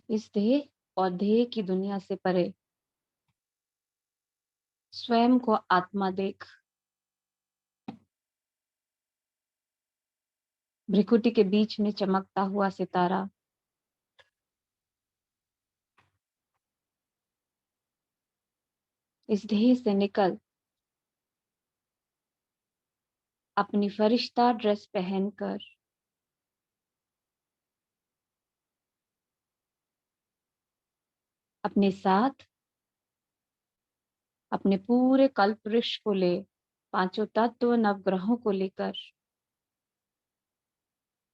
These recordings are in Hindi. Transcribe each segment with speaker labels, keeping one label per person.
Speaker 1: इस देह और देह की दुनिया से परे स्वयं को आत्मा देख। भ्रिकुटी के बीच में चमकता हुआ सितारा, इस देह से निकल अपनी फरिश्ता ड्रेस पहनकर अपने साथ अपने पूरे कल्प वृक्ष को ले, पांचों तत्व नवग्रहों को लेकर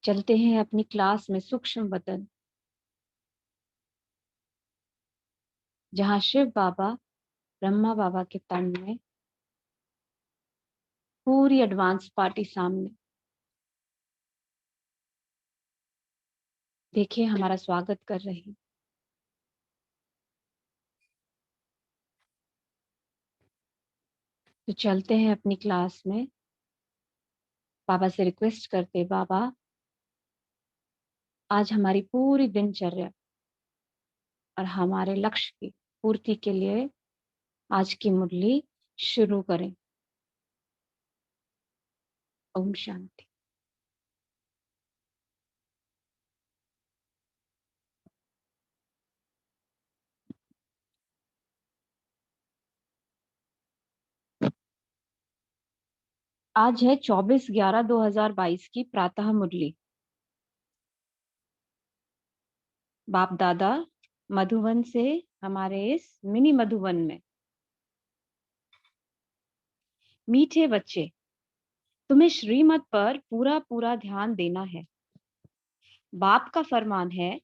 Speaker 1: चलते हैं अपनी क्लास में सूक्ष्म वतन, जहां शिव बाबा ब्रह्मा बाबा के तन में पूरी एडवांस पार्टी सामने। देखिए हमारा स्वागत कर रही। तो चलते हैं अपनी क्लास में, बाबा से रिक्वेस्ट करते, बाबा आज हमारी पूरी दिनचर्या और हमारे लक्ष्य की पूर्ति के लिए आज की मुरली शुरू करें। ओम शांति। आज है 24/11/2022 की प्रातः मुरली। बाप दादा मधुवन से हमारे इस मिनी मधुवन में। मीठे बच्चे, तुम्हें श्रीमत पर पूरा पूरा ध्यान देना है। बाप का फरमान है,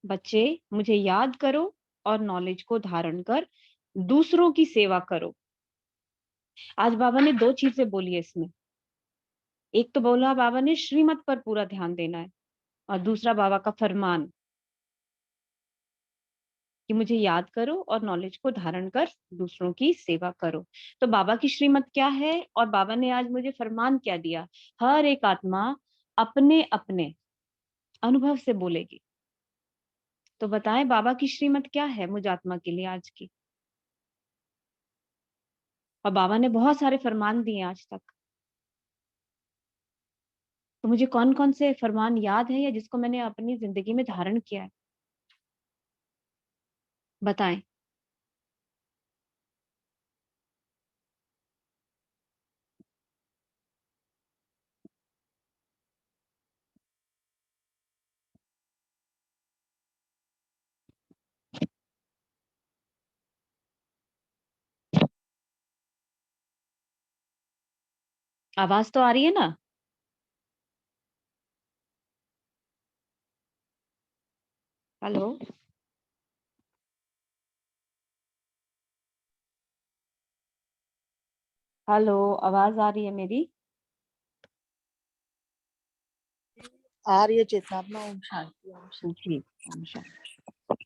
Speaker 1: बच्चे मुझे याद करो और नॉलेज को धारण कर दूसरों की सेवा करो। आज बाबा ने दो चीजें बोली है इसमें। एक तो बोला बाबा ने श्रीमत पर पूरा ध्यान देना है, और दूसरा बाबा का फरमान कि मुझे याद करो और नॉलेज को धारण कर दूसरों की सेवा करो। तो बाबा की श्रीमत क्या है और बाबा ने आज मुझे फरमान क्या दिया? हर एक आत्मा अपने अपने अनुभव से बोलेगी। तो बताएं बाबा की श्रीमत क्या है मुझ आत्मा के लिए आज की? और बाबा ने बहुत सारे फरमान दिए आज तक। तो मुझे कौन कौन से फरमान याद है या जिसको मैंने अपनी जिंदगी में धारण किया है? बताएं। आवाज तो आ रही है ना? हेलो हेलो, आवाज आ रही है मेरी?
Speaker 2: आ रही है चेतना अपना। ओम शांति ओम शांति।
Speaker 1: जी ओम शांति।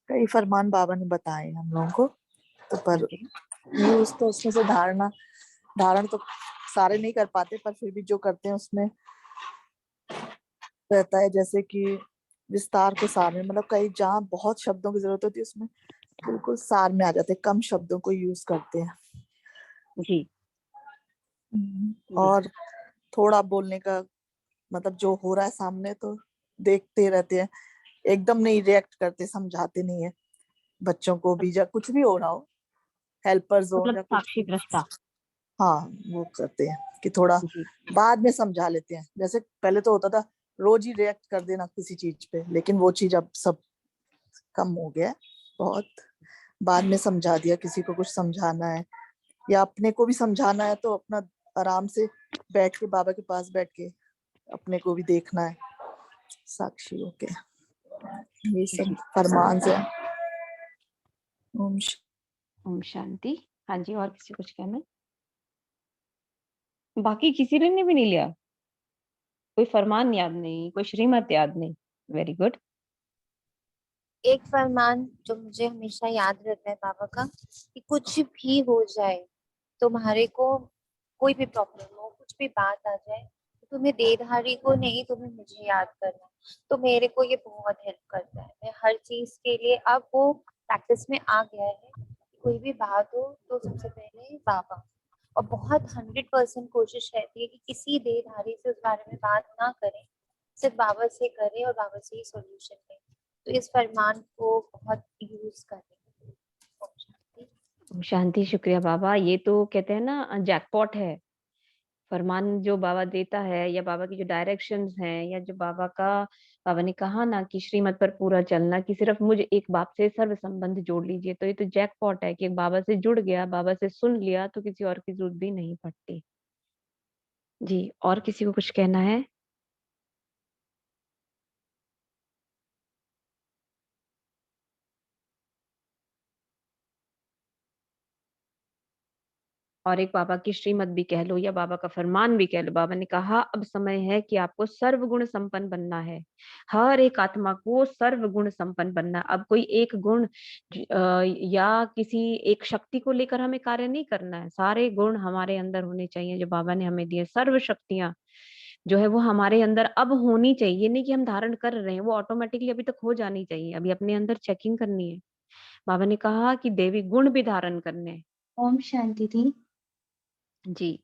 Speaker 2: कई फरमान बाबा ने बताए हम लोगों को, तो
Speaker 1: हाँ
Speaker 2: पर
Speaker 1: जी।
Speaker 2: यूज तो उसमें से धारण तो सारे नहीं कर पाते, पर फिर भी जो करते हैं उसमें रहता है। जैसे कि विस्तार को सार में, मतलब कई जहाँ बहुत शब्दों की जरूरत होती है उसमें बिल्कुल सार में आ जाते हैं, कम शब्दों को यूज करते हैं।
Speaker 1: जी जी।
Speaker 2: और थोड़ा बोलने का मतलब जो हो रहा है सामने तो देखते रहते हैं, एकदम नहीं रिएक्ट करते, समझाते नहीं है बच्चों को भी, या कुछ भी हो रहा हो, हेल्पर्स हो
Speaker 1: मतलब
Speaker 2: या कुछ
Speaker 1: साक्षी
Speaker 2: भी।
Speaker 1: दृष्टा।
Speaker 2: हाँ, वो करते हैं कि थोड़ा
Speaker 1: जी
Speaker 2: बाद में समझा लेते हैं। जैसे पहले तो होता था रोज ही रिएक्ट कर देना किसी चीज पे, लेकिन वो चीज अब सब कम हो गया है बहुत। बाद में समझा दिया, किसी को कुछ समझाना है या अपने को भी समझाना है तो अपना आराम से बैठ के बाबा के पास बैठ के अपने को भी देखना है साक्षी होके। ये सब
Speaker 1: जी।
Speaker 2: फरमान से। ओम
Speaker 1: ओम शांति। हाँ जी, और किसी कुछ कहना? बाकी किसी ने भी नहीं लिया? कोई फरमान याद नहीं, कोई श्रीमत याद नहीं? Very good.
Speaker 3: एक फरमान जो मुझे हमेशा याद रहता है बाबा का, कि कुछ भी हो जाए, तुम्हारे को कोई भी प्रॉब्लम हो, कुछ भी बात आ जाए, तो तुम्हें देधारी को नहीं, तुम्हें मुझे याद करना है। तो मेरे को ये बहुत हेल्प करता है। मैं हर चीज के लिए अब वो प्रैक्टिस में आ गया है। कोई भी बात हो तो सबसे पहले बाबा, और बहुत 100% कोशिश रहती है कि किसी देधारी से उस बारे में बात ना करें, सिर्फ बाबा से करें और बाबा से ही सॉल्यूशन लें। तो इस फरमान को बहुत यूज करें। ओम शांति।
Speaker 1: ओम शांति। शुक्रिया बाबा। ये तो कहते हैं ना जैकपॉट है। फरमान जो बाबा देता है या बाबा की जो डायरेक्शंस हैं या जो बाबा ने कहा ना कि श्रीमत पर पूरा चलना, कि सिर्फ मुझे एक बाप से सर्व संबंध जोड़ लीजिए, तो ये तो जैकपॉट है कि एक बाबा से जुड़ गया, बाबा से सुन लिया, तो किसी और की जरूरत भी नहीं पड़ती। जी, और किसी को कुछ कहना है? और एक बाबा की श्रीमत भी कह लो या बाबा का फरमान भी कह लो। बाबा ने कहा अब समय है कि आपको सर्वगुण संपन्न बनना है। हर एक आत्मा को सर्वगुण संपन्न बनना। अब कोई एक गुण या किसी एक शक्ति को लेकर हमें कार्य नहीं करना है। सारे गुण हमारे अंदर होने चाहिए जो बाबा ने हमें दिए। सर्व शक्तियां जो है वो हमारे अंदर अब होनी चाहिए। नहीं कि हम धारण कर रहे हैं, वो ऑटोमेटिकली अभी तक हो जानी चाहिए। अभी अपने अंदर चेकिंग करनी है। बाबा ने कहा कि देवी गुण भी धारण करने हैं।
Speaker 4: ओम शांति थी।
Speaker 1: जी,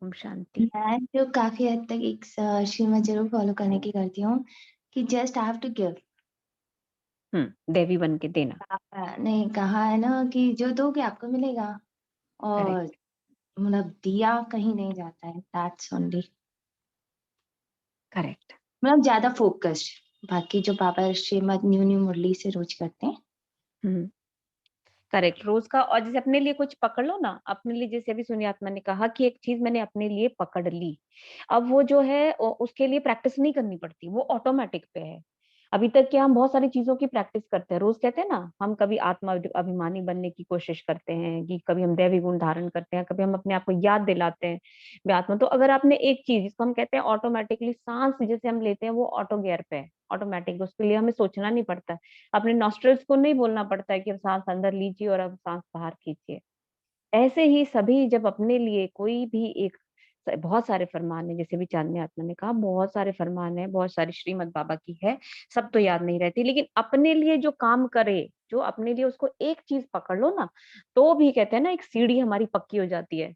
Speaker 1: ओम शांति।
Speaker 4: मैं जो काफी हद तक एक श्रीमत जरूर फॉलो करने की करती हूँ कि जस्ट हैव टू गिव।
Speaker 1: देवी बन के देना।
Speaker 4: नहीं, कहा है ना कि जो दोगे आपको मिलेगा, और
Speaker 1: करेक्ट,
Speaker 4: मतलब दिया कहीं नहीं जाता है। That's only,
Speaker 1: correct.
Speaker 4: मतलब ज्यादा फोकस्ड। बाकी जो पापा श्रीमत न्यू न्यू मुरली से रोज करते हैं।
Speaker 1: करेक्ट, रोज का। और जैसे अपने लिए कुछ पकड़ लो ना, अपने लिए, जैसे अभी सुनी आत्मा ने कहा कि एक चीज मैंने अपने लिए पकड़ ली, अब वो जो है उसके लिए प्रैक्टिस नहीं करनी पड़ती, वो ऑटोमेटिक पे है। अभी तक क्या हम बहुत सारी चीजों की प्रैक्टिस करते हैं। रोज कहते हैं ना, हम कभी आत्मा अभिमानी बनने की कोशिश करते हैं, कि कभी हम दैवी गुण धारण करते हैं, कभी हम अपने आप को याद दिलाते हैं मैं आत्मा। तो अगर आपने एक चीज जिसको हम कहते हैं ऑटोमेटिकली, सांस जैसे हम लेते हैं वो ऑटो गियर पे है, ऑटोमेटिक, उसके लिए हमें सोचना नहीं पड़ता है। अपने नॉस्ट्रल्स को नहीं बोलना पड़ता है कि अब सांस अंदर लीजिए और अब सांस बाहर खींचिए। ऐसे ही सभी जब अपने लिए कोई भी एक, बहुत सारे फरमान है, जैसे भी चांदनी आत्मा ने कहा, बहुत सारे फरमान है, बहुत सारी श्रीमद् बाबा की है, सब तो याद नहीं रहती, लेकिन अपने लिए जो काम करे, जो अपने लिए उसको एक चीज पकड़ लो ना, तो भी कहते हैं ना एक सीढ़ी हमारी पक्की हो जाती है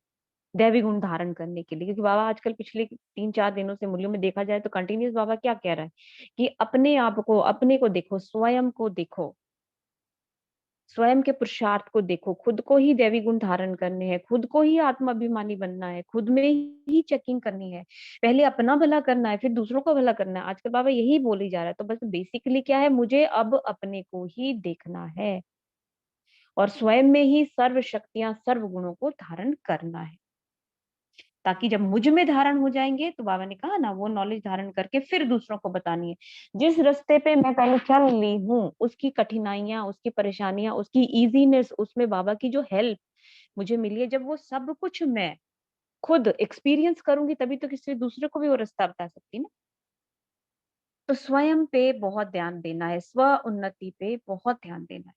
Speaker 1: दैवी गुण धारण करने के लिए। क्योंकि बाबा आजकल पिछले 3-4 दिनों से मूल्यों में देखा जाए तो कंटिन्यूस बाबा क्या कह रहा है कि अपने आप को, अपने को देखो, स्वयं को देखो, स्वयं के पुरुषार्थ को देखो, खुद को ही दैवी गुण धारण करने हैं, खुद को ही आत्माभिमानी बनना है, खुद में ही चेकिंग करनी है। पहले अपना भला करना है, फिर दूसरों का भला करना है। आजकल बाबा यही बोली जा रहा है। तो बस बेसिकली क्या है, मुझे अब अपने को ही देखना है और स्वयं में ही सर्व शक्तियां, सर्व गुणों को धारण करना है, ताकि जब मुझ में धारण हो जाएंगे, तो बाबा ने कहा ना, वो नॉलेज धारण करके फिर दूसरों को बतानी है। जिस रास्ते पे मैं पहले चल ली हूँ, उसकी कठिनाइयां, उसकी परेशानियां, उसकी इजीनेस, उसमें बाबा की जो हेल्प मुझे मिली है, जब वो सब कुछ मैं खुद एक्सपीरियंस करूंगी, तभी तो किसी दूसरे को भी वो रास्ता बता सकती ना। तो स्वयं पे बहुत ध्यान देना है, स्व उन्नति पे बहुत ध्यान देना है।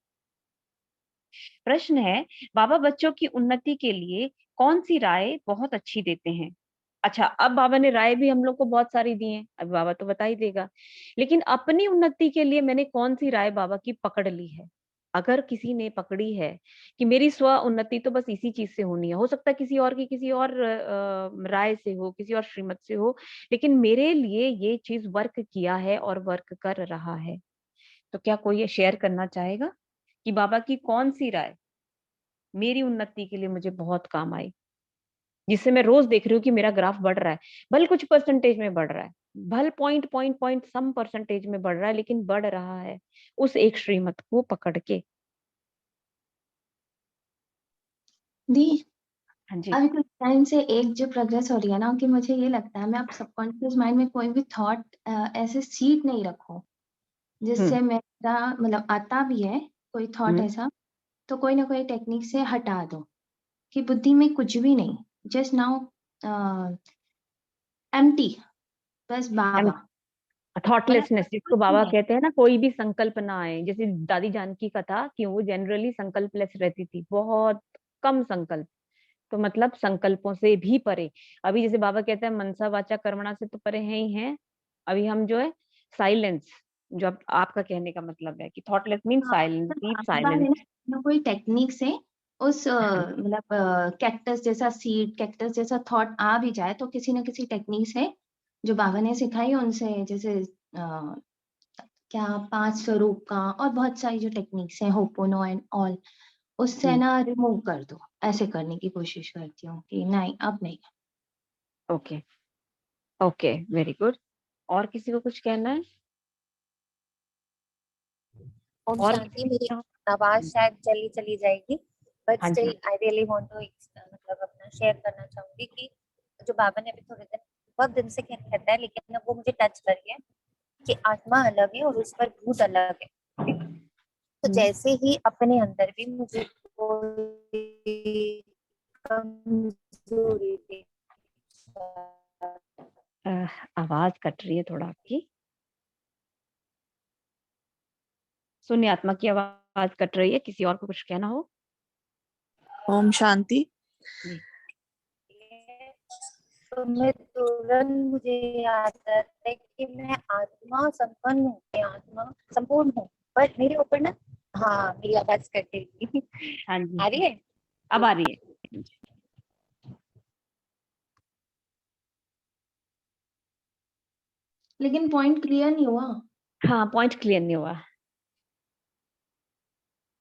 Speaker 1: प्रश्न है, बाबा बच्चों की उन्नति के लिए कौन सी राय बहुत अच्छी देते हैं? अच्छा, अब बाबा ने राय भी हम लोग को बहुत सारी दी है, अब बाबा तो बता ही देगा, लेकिन अपनी उन्नति के लिए मैंने कौन सी राय बाबा की पकड़ ली है? अगर किसी ने पकड़ी है कि मेरी स्व उन्नति तो बस इसी चीज से होनी है, हो सकता है किसी और की, किसी और राय से हो, किसी और श्रीमत से हो, लेकिन मेरे लिए ये चीज वर्क किया है और वर्क कर रहा है। तो क्या कोई ये शेयर करना चाहेगा कि बाबा की कौन सी राय मेरी उन्नति के लिए मुझे बहुत काम आई, जिससे मैं रोज देख रही हूँ कि मेरा ग्राफ बढ़ रहा है, भले कुछ परसेंटेज में बढ़ रहा है, भले पॉइंट सम परसेंटेज में बढ़ रहा है, लेकिन बढ़ रहा है उस एक श्रीमत को पकड़ के।
Speaker 4: दी,
Speaker 1: हाँ जी।
Speaker 4: अभी कुछ टाइम से एक जो प्रोग्रेस हो रही है ना, कि मुझे ये लगता है मैं अब सबकॉन्शियस माइंड में कोई भी थॉट ऐसे सीट नहीं रखूं
Speaker 1: हम्म।
Speaker 4: जिससे मेरा मतलब आता भी है कोई थॉट
Speaker 1: हम्म।
Speaker 4: ऐसा, तो कोई ना कोई टेक्निक से हटा दो कि बुद्धि में कुछ भी नहीं, जस्ट नाउ एम्प्टी, बस बाबा। मतलब
Speaker 1: थॉटलेसनेस जिसको
Speaker 4: कुछ
Speaker 1: बाबा
Speaker 4: नहीं।
Speaker 1: कहते हैं ना, कोई भी संकल्प ना आए। जैसे दादी जानकी का था कि वो जनरली संकल्पलेस रहती थी, बहुत कम संकल्प, तो मतलब संकल्पों से भी परे। अभी जैसे बाबा कहते हैं मनसा वाचा कर्मणा से तो परे हैं ही हैं। अभी हम जो है साइलेंस, जो आपका कहने का मतलब है कि थॉटलेस मीन
Speaker 4: हाँ,
Speaker 1: साइलेंस,
Speaker 4: मतलब
Speaker 1: डीप
Speaker 4: आपकी बात है
Speaker 1: साइलेंस।
Speaker 4: ना कोई टेक्निक से उस मतलब कैक्टस जैसा सीड, कैक्टस जैसा थॉट आ भी जाए तो किसी न किसी टेक्निक से जो बाबा ने सिखाई उनसे, जैसे क्या 5 स्वरूप का और बहुत सारी जो टेक्निक्स हैं होपोनो एंड ऑल, उससे ना रिमूव कर दो, ऐसे करने की कोशिश करती हूँ कि नहीं अब नहीं।
Speaker 1: Okay okay, very good. और किसी को कुछ कहना है?
Speaker 3: ओम
Speaker 1: और
Speaker 3: शांति। मेरी आवाज शायद चली चली जाएगी, बट
Speaker 1: हाँ
Speaker 3: स्टिल
Speaker 1: जी,
Speaker 3: आई रियली वांट टू मतलब अपना शेयर करना चाहूंगी कि जो बाबा ने अभी थोड़े दिन, बहुत दिन से कहता है, लेकिन अब वो मुझे टच कर गया कि आत्मा अलग है और उस पर भूत अलग है। तो जैसे ही अपने अंदर भी मुझे कोई कमजोरी दिख
Speaker 1: आवाज कट रही है थोड़ा आपकी। शून्य आत्मा की आवाज कट रही है। किसी और को कुछ कहना हो?
Speaker 2: ओम शांति।
Speaker 1: जी।
Speaker 3: तो मैं तुरंत मुझे याद आता है कि मैं आत्मा संपन्न हूँ, मैं आत्मा संपूर्ण हूँ, पर मेरे ऊपर ना, हाँ मेरी आवाज कट रही थी।
Speaker 1: हाँ जी,
Speaker 3: आ रही है?
Speaker 1: अब आ रही है।
Speaker 4: लेकिन पॉइंट क्लियर नहीं हुआ।
Speaker 1: हाँ, पॉइंट क्लियर नहीं हुआ।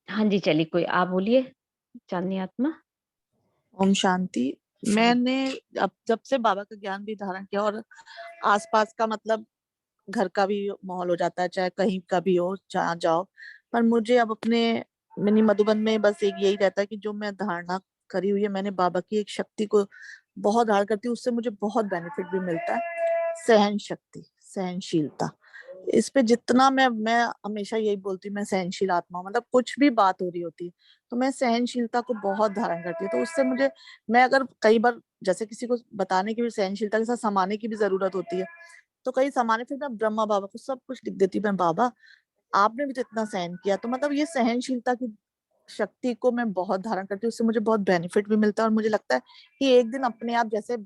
Speaker 1: हाँ जी, चलिए कोई आप बोलिए, चांदनी आत्मा।
Speaker 2: ओम शांति। मैंने अब जब से बाबा का ज्ञान भी धारण किया और आसपास का मतलब घर का भी माहौल हो जाता है, चाहे कहीं का भी हो जहाँ जाओ, पर मुझे अब अपने मिनी मधुबन में बस एक यही रहता है कि जो मैं धारणा करी हुई है, मैंने बाबा की एक शक्ति को बहुत धारण करती हूँ, उससे मुझे बहुत बेनिफिट भी मिलता है। सहन शक्ति, सहनशीलता, इस पे जितना मैं हमेशा यही बोलती हूँ, मैं सहनशील आत्मा हूँ। मतलब कुछ भी बात हो रही होती है तो मैं सहनशीलता को बहुत धारण करती हूँ, तो उससे मुझे, मैं अगर कई बार जैसे किसी को बताने की भी, सहनशीलता के साथ समाने की भी जरूरत होती है, तो कई समाने फिर मैं ब्रह्मा बाबा को सब कुछ लिख देती हूँ, मैं बाबा आपने भी तो इतना सहन किया। तो मतलब ये सहनशीलता की शक्ति को मैं बहुत धारण करती हूँ, उससे मुझे बहुत बेनिफिट भी मिलता है। और मुझे लगता है कि एक दिन अपने आप, जैसे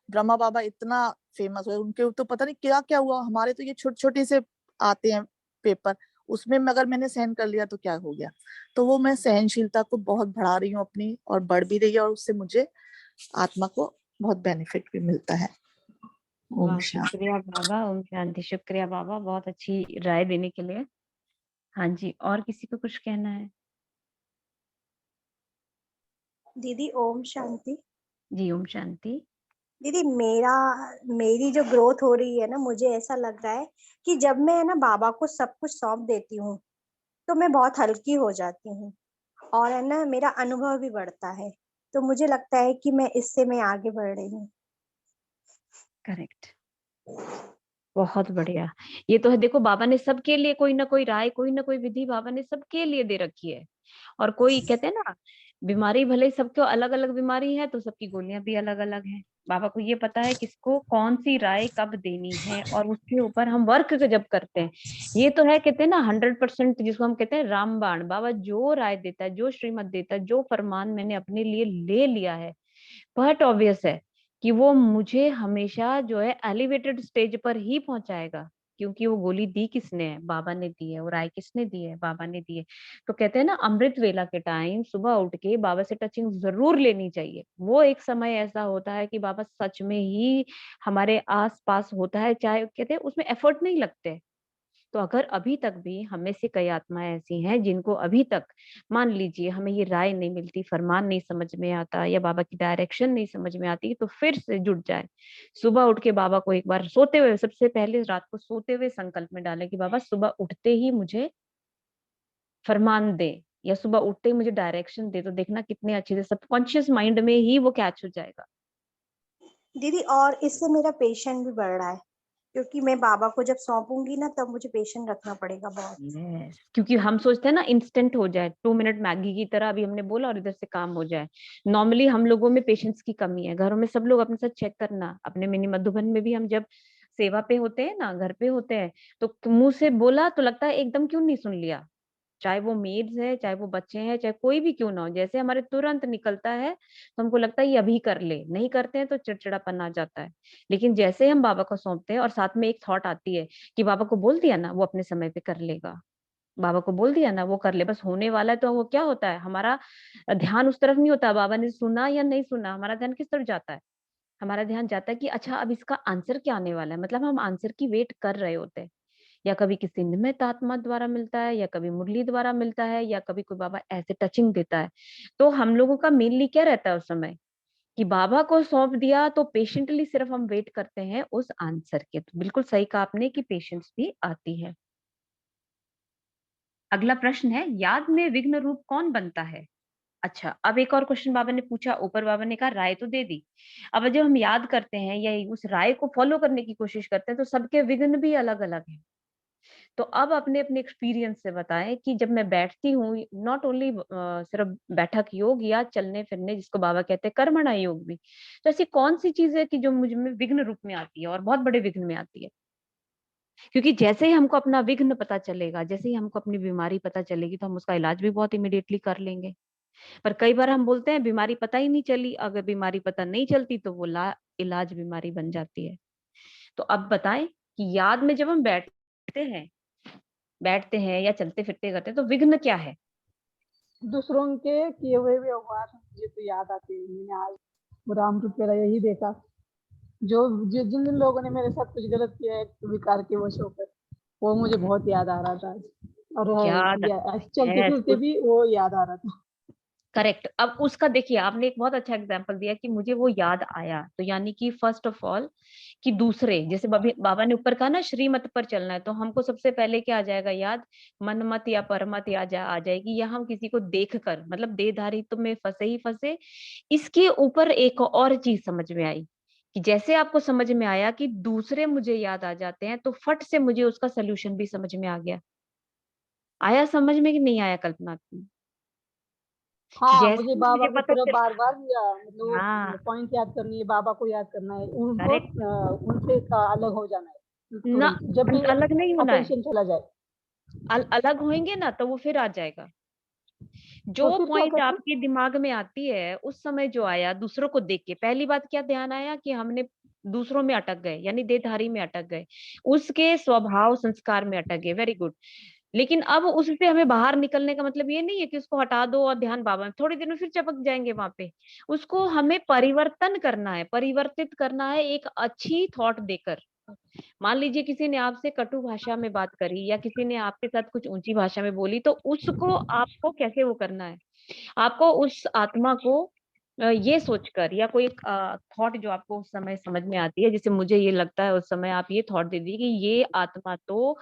Speaker 2: ब्रह्मा बाबा इतना फेमस हुए, उनके तो पता नहीं क्या क्या हुआ, हमारे तो ये छोटे छोटे से आते हैं पेपर, उसमें अगर मैंने सहन कर लिया तो क्या हो गया। तो वो मैं सहनशीलता को बहुत बढ़ा रही हूँ अपनी, और बढ़ भी रही है, और उससे मुझे आत्मा को बहुत बेनिफिट भी मिलता है। ओम
Speaker 1: वाह,
Speaker 2: शांति।
Speaker 1: शुक्रिया बाबा। ओम शांति। शुक्रिया बाबा, बहुत अच्छी राय देने के लिए। हाँ जी, और किसी को कुछ कहना है?
Speaker 5: दीदी ओम शांति।
Speaker 1: जी, ओम शांति।
Speaker 5: दीदी मेरी जो ग्रोथ हो रही है ना, मुझे ऐसा लग रहा है कि जब मैं है ना बाबा को सब कुछ सौंप देती हूँ तो मैं बहुत हल्की हो जाती हूँ, और है ना मेरा अनुभव भी बढ़ता है। तो मुझे लगता है कि मैं आगे बढ़ रही हूँ।
Speaker 1: करेक्ट, बहुत बढ़िया। ये तो है, देखो बाबा ने सबके लिए कोई ना कोई राय, कोई ना कोई विधि बाबा ने सबके लिए दे रखी है। और कोई कहते हैं ना, बीमारी भले सबको अलग अलग बीमारी है तो सबकी गोलियां भी अलग अलग हैं। बाबा को ये पता है किसको कौन सी राय कब देनी है, और उसके ऊपर हम वर्क जब करते हैं। ये तो है, कहते हैं ना 100%, जिसको हम कहते हैं रामबाण। बाबा जो राय देता है, जो श्रीमत देता है, जो फरमान मैंने अपने लिए ले लिया है, बट ऑब्वियस है कि वो मुझे हमेशा जो है एलिवेटेड स्टेज पर ही पहुंचाएगा। क्योंकि वो गोली दी किसने है? बाबा ने दी है। वो राय किसने दी है? बाबा ने दी है। तो कहते हैं ना, अमृत वेला के टाइम सुबह उठ के बाबा से टचिंग जरूर लेनी चाहिए। वो एक समय ऐसा होता है कि बाबा सच में ही हमारे आस पास होता है, चाहे कहते हैं उसमें एफर्ट नहीं लगते। तो अगर अभी तक भी हमें से कई आत्माएं ऐसी हैं जिनको अभी तक, मान लीजिए, हमें ये राय नहीं मिलती, फरमान नहीं समझ में आता, या बाबा की डायरेक्शन नहीं समझ में आती, तो फिर से जुट जाए। सुबह उठ के बाबा को एक बार सोते हुए, सबसे पहले रात को सोते हुए संकल्प में डालें कि बाबा सुबह उठते ही मुझे फरमान दे, या सुबह उठते ही मुझे डायरेक्शन दे। तो देखना कितने अच्छे से सबकॉन्शियस माइंड में ही वो कैच हो जाएगा।
Speaker 5: दीदी और इससे मेरा पेशेंस भी बढ़ रहा है, क्योंकि मैं बाबा को जब सौंपूंगी ना तब मुझे पेशेंस रखना पड़ेगा बहुत।
Speaker 1: Yes. क्योंकि हम सोचते हैं ना इंस्टेंट हो जाए, 2 मिनट मैगी की तरह अभी हमने बोला और इधर से काम हो जाए। नॉर्मली हम लोगों में पेशेंस की कमी है। घरों में सब लोग अपने साथ चेक करना, अपने मिनी मधुबन में भी हम जब सेवा पे होते हैं ना, घर पे होते हैं, तो मुंह से बोला तो लगता है एकदम क्यों नहीं सुन लिया, चाहे वो मेड्स है, चाहे वो बच्चे हैं, चाहे कोई भी क्यों ना हो, जैसे हमारे तुरंत निकलता है तो हमको लगता है ये अभी कर ले, नहीं करते हैं तो चिड़चिड़ापन आ जाता है। लेकिन जैसे हम बाबा को सौंपते हैं और साथ में एक थॉट आती है कि बाबा को बोल दिया ना, वो अपने समय पे कर लेगा, बाबा को बोल दिया ना वो कर ले, बस होने वाला है। तो वो क्या होता है, हमारा ध्यान उस तरफ नहीं होता, बाबा ने सुना या नहीं सुना, हमारा ध्यान किस तरफ जाता है, हमारा ध्यान जाता है कि अच्छा अब इसका आंसर क्या आने वाला है, मतलब हम आंसर की वेट कर रहे होते हैं। या कभी किसी निमित्त आत्मा द्वारा मिलता है, या कभी मुरली द्वारा मिलता है, या कभी कोई बाबा ऐसे टचिंग देता है। तो हम लोगों का मेनली क्या रहता है उस समय, कि बाबा को सौंप दिया तो पेशेंटली सिर्फ हम वेट करते हैं उस आंसर के। तो बिल्कुल सही कहा आपने कि पेशेंस भी आती है। अगला प्रश्न है, याद में विघ्न रूप कौन बनता है? अच्छा, अब एक और क्वेश्चन बाबा ने पूछा, ऊपर बाबा ने कहा राय तो दे दी। अब जब हम याद करते हैं या उस राय को फॉलो करने की कोशिश करते हैं तो सबके विघ्न भी अलग अलग हैं। तो अब अपने अपने एक्सपीरियंस से बताएं कि जब मैं बैठती हूँ, नॉट ओनली सिर्फ बैठक योग या चलने फिरने जिसको बाबा कहते हैं कर्मणा योग भी, तो ऐसी कौन सी चीज है कि जो मुझ में विघ्न रूप में आती है और बहुत बड़े विघ्न में आती है? क्योंकि जैसे ही हमको अपना विघ्न पता चलेगा, जैसे ही हमको अपनी बीमारी पता चलेगी, तो हम उसका इलाज भी बहुत इमीडिएटली कर लेंगे। पर कई बार हम बोलते हैं बीमारी पता ही नहीं चली, अगर बीमारी पता नहीं चलती तो वो ला इलाज बीमारी बन जाती है। तो अब बताएं कि याद में जब हम बैठते हैं या चलते फिरते करते हैं तो विघ्न क्या है?
Speaker 6: दूसरों के किए हुए व्यवहार मुझे तो याद आते हैं। मैंने आज रामरूप मेरा यही देखा, जिन जिन लोगों ने मेरे साथ कुछ गलत किया है विकार के वश होकर, वो मुझे बहुत याद आ रहा था आज। और
Speaker 1: याद
Speaker 6: चलते
Speaker 1: है
Speaker 6: फिरते भी वो याद आ रहा था।
Speaker 1: करेक्ट। अब उसका देखिए, आपने एक बहुत अच्छा एग्जांपल दिया कि मुझे वो याद आया, तो यानी कि फर्स्ट ऑफ ऑल कि दूसरे, जैसे बाबा ने ऊपर कहा ना श्रीमत पर चलना है, तो हमको सबसे पहले क्या आ जाएगा याद, मनमत या परमत आ जाएगी, या हम किसी को देख कर, मतलब देहधारित्व में फंसे ही फंसे। इसके ऊपर एक और चीज समझ में आई कि जैसे आपको समझ में आया कि दूसरे मुझे याद आ जाते हैं, तो फट से मुझे उसका सोल्यूशन भी समझ में आ गया। आया समझ में कि नहीं आया कल्पना?
Speaker 6: हाँ,
Speaker 1: जैसे
Speaker 6: मुझे बाबा
Speaker 1: मुझे
Speaker 6: को
Speaker 1: पता
Speaker 6: पूरा
Speaker 1: चल,
Speaker 6: बार बार मतलब
Speaker 1: हाँ,
Speaker 6: पॉइंट याद करनी है, बाबा को याद करना है, उनको
Speaker 1: करेक्ट।
Speaker 6: उनसे अलग हो जाना है
Speaker 1: ना,
Speaker 6: तुरंत, जब भी
Speaker 1: अलग नहीं होना है,
Speaker 6: अटेंशन चला जाए।
Speaker 1: अलग होंगे ना तो वो फिर आ जाएगा।
Speaker 6: तो
Speaker 1: जो
Speaker 6: फिर क्या
Speaker 1: पॉइंट
Speaker 6: करते?
Speaker 1: आपके दिमाग में आती है उस समय जो आया दूसरों को देख के, पहली बात क्या ध्यान आया कि हमने दूसरों में अटक गए, यानी देहधारी में अटक गए, उसके स्वभाव संस्कार में अटक गए, वेरी गुड। लेकिन अब उससे हमें बाहर निकलने का मतलब ये नहीं है कि उसको हटा दो और ध्यान बाबा में, थोड़ी देर में फिर चपक जाएंगे वहां पे। उसको हमें परिवर्तन करना है, परिवर्तित करना है एक अच्छी थॉट देकर। मान लीजिए किसी ने आपसे कटु भाषा में बात करी, या किसी ने आपके साथ कुछ ऊंची भाषा में बोली, तो उसको आपको कैसे वो करना है, आपको उस आत्मा को ये सोचकर, या कोई थॉट जो आपको उस समय समझ में आती है, जैसे मुझे ये लगता है उस समय आप ये थॉट दे दी कि ये आत्मा तो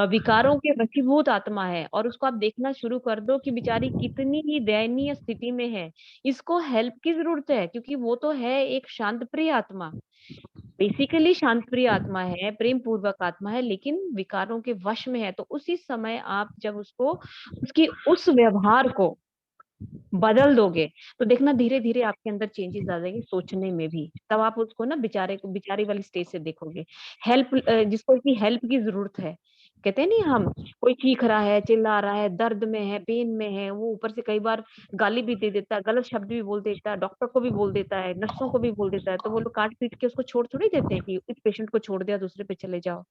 Speaker 1: विकारों के वशीभूत आत्मा है, और उसको आप देखना शुरू कर दो कि बेचारी कितनी ही दयनीय स्थिति में है, इसको हेल्प की जरूरत है, क्योंकि वो तो है एक शांत प्रिय आत्मा, बेसिकली शांत प्रिय आत्मा है, प्रेम पूर्वक आत्मा है, लेकिन विकारों के वश में है। तो उसी समय आप जब उसको, उसकी उस व्यवहार को बदल दोगे, तो देखना धीरे धीरे आपके अंदर चेंजेस आ जाएंगे सोचने में भी। तब आप उसको ना बेचारे को बेचारी वाली स्टेज से देखोगे। हेल्प, जिसको की हेल्प की जरूरत है, कहते हैं नहीं हम, कोई चीख रहा है, चिल्ला रहा है, दर्द में है, पेन में है, वो ऊपर से कई बार गाली भी दे देता है, गलत शब्द भी बोल देता है, डॉक्टर को भी बोल देता है, नर्सों को भी बोल देता है, तो वो लोग काट पीट के उसको छोड़ थोड़ी देते हैं कि इस पेशेंट को छोड़ दिया दूसरे पे चले जाओ,